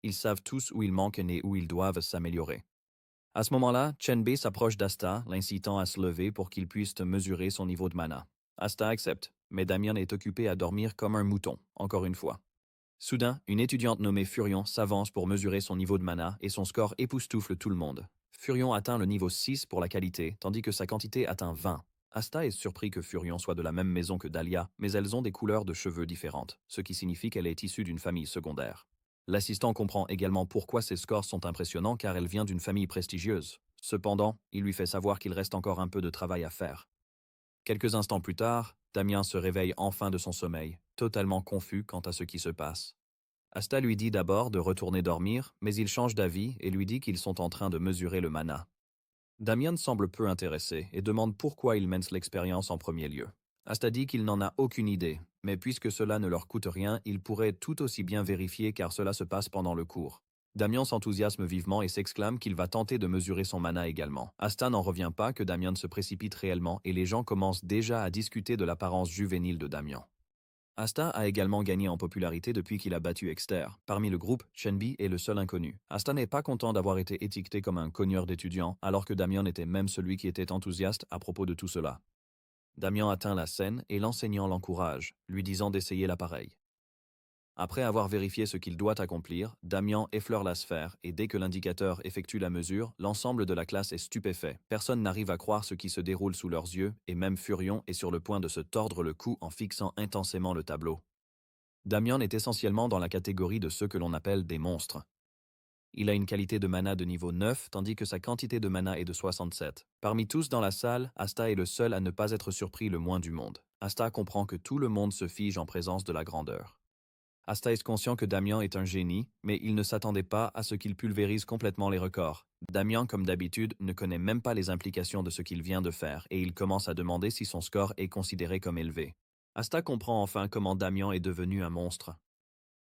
Ils savent tous où ils manquent et où ils doivent s'améliorer. À ce moment-là, Chenbei s'approche d'Asta, l'incitant à se lever pour qu'il puisse mesurer son niveau de mana. Asta accepte, mais Damien est occupé à dormir comme un mouton, encore une fois. Soudain, une étudiante nommée Furion s'avance pour mesurer son niveau de mana et son score époustoufle tout le monde. Furion atteint le niveau 6 pour la qualité, tandis que sa quantité atteint 20. Asta est surpris que Furion soit de la même maison que Dahlia, mais elles ont des couleurs de cheveux différentes, ce qui signifie qu'elle est issue d'une famille secondaire. L'assistant comprend également pourquoi ses scores sont impressionnants car elle vient d'une famille prestigieuse. Cependant, il lui fait savoir qu'il reste encore un peu de travail à faire. Quelques instants plus tard, Damien se réveille enfin de son sommeil, totalement confus quant à ce qui se passe. Asta lui dit d'abord de retourner dormir, mais il change d'avis et lui dit qu'ils sont en train de mesurer le mana. Damien semble peu intéressé et demande pourquoi ils mènent l'expérience en premier lieu. Asta dit qu'il n'en a aucune idée, mais puisque cela ne leur coûte rien, ils pourraient tout aussi bien vérifier car cela se passe pendant le cours. Damien s'enthousiasme vivement et s'exclame qu'il va tenter de mesurer son mana également. Asta n'en revient pas que Damien se précipite réellement et les gens commencent déjà à discuter de l'apparence juvénile de Damien. Asta a également gagné en popularité depuis qu'il a battu Exter. Parmi le groupe, Chenbei est le seul inconnu. Asta n'est pas content d'avoir été étiqueté comme un cogneur d'étudiants, alors que Damien était même celui qui était enthousiaste à propos de tout cela. Damien atteint la scène et l'enseignant l'encourage, lui disant d'essayer l'appareil. Après avoir vérifié ce qu'il doit accomplir, Damien effleure la sphère et dès que l'indicateur effectue la mesure, l'ensemble de la classe est stupéfait. Personne n'arrive à croire ce qui se déroule sous leurs yeux et même Furion est sur le point de se tordre le cou en fixant intensément le tableau. Damien est essentiellement dans la catégorie de ceux que l'on appelle des monstres. Il a une qualité de mana de niveau 9 tandis que sa quantité de mana est de 67. Parmi tous dans la salle, Asta est le seul à ne pas être surpris le moins du monde. Asta comprend que tout le monde se fige en présence de la grandeur. Asta est conscient que Damien est un génie, mais il ne s'attendait pas à ce qu'il pulvérise complètement les records. Damien, comme d'habitude, ne connaît même pas les implications de ce qu'il vient de faire et il commence à demander si son score est considéré comme élevé. Asta comprend enfin comment Damien est devenu un monstre.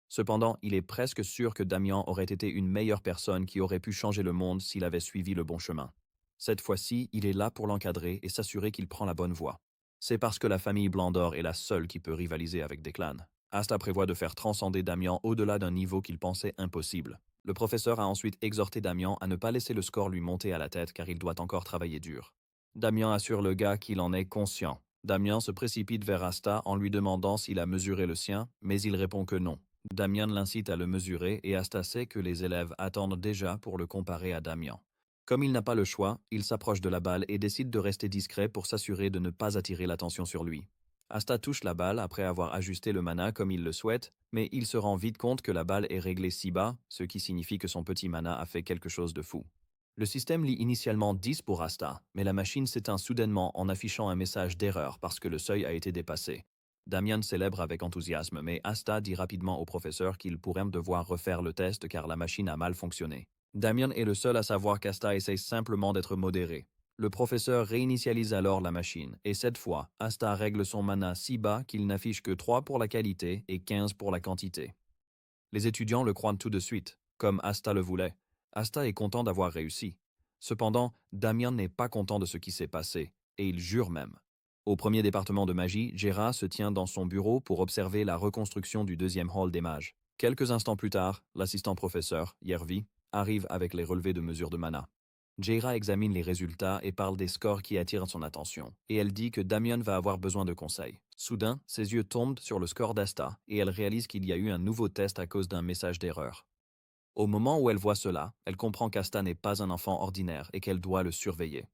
Cependant, il est presque sûr que Damien aurait été une meilleure personne qui aurait pu changer le monde s'il avait suivi le bon chemin. Cette fois-ci, il est là pour l'encadrer et s'assurer qu'il prend la bonne voie. C'est parce que la famille Blandor est la seule qui peut rivaliser avec Declan. Asta prévoit de faire transcender Damien au-delà d'un niveau qu'il pensait impossible. Le professeur a ensuite exhorté Damien à ne pas laisser le score lui monter à la tête car il doit encore travailler dur. Damien assure le gars qu'il en est conscient. Damien se précipite vers Asta en lui demandant s'il a mesuré le sien, mais il répond que non. Damian l'incite à le mesurer et Asta sait que les élèves attendent déjà pour le comparer à Damian. Comme il n'a pas le choix, il s'approche de la balle et décide de rester discret pour s'assurer de ne pas attirer l'attention sur lui. Asta touche la balle après avoir ajusté le mana comme il le souhaite, mais il se rend vite compte que la balle est réglée si bas, ce qui signifie que son petit mana a fait quelque chose de fou. Le système lit initialement 10 pour Asta, mais la machine s'éteint soudainement en affichant un message d'erreur parce que le seuil a été dépassé. Damian célèbre avec enthousiasme, mais Asta dit rapidement au professeur qu'il pourrait devoir refaire le test car la machine a mal fonctionné. Damian est le seul à savoir qu'Asta essaye simplement d'être modéré. Le professeur réinitialise alors la machine, et cette fois, Asta règle son mana si bas qu'il n'affiche que 3 pour la qualité et 15 pour la quantité. Les étudiants le croient tout de suite, comme Asta le voulait. Asta est content d'avoir réussi. Cependant, Damian n'est pas content de ce qui s'est passé, et il jure même. Au premier département de magie, Jera se tient dans son bureau pour observer la reconstruction du deuxième hall des mages. Quelques instants plus tard, l'assistant professeur, Yervi, arrive avec les relevés de mesure de mana. Jera examine les résultats et parle des scores qui attirent son attention, et elle dit que Damian va avoir besoin de conseils. Soudain, ses yeux tombent sur le score d'Asta, et elle réalise qu'il y a eu un nouveau test à cause d'un message d'erreur. Au moment où elle voit cela, elle comprend qu'Asta n'est pas un enfant ordinaire et qu'elle doit le surveiller.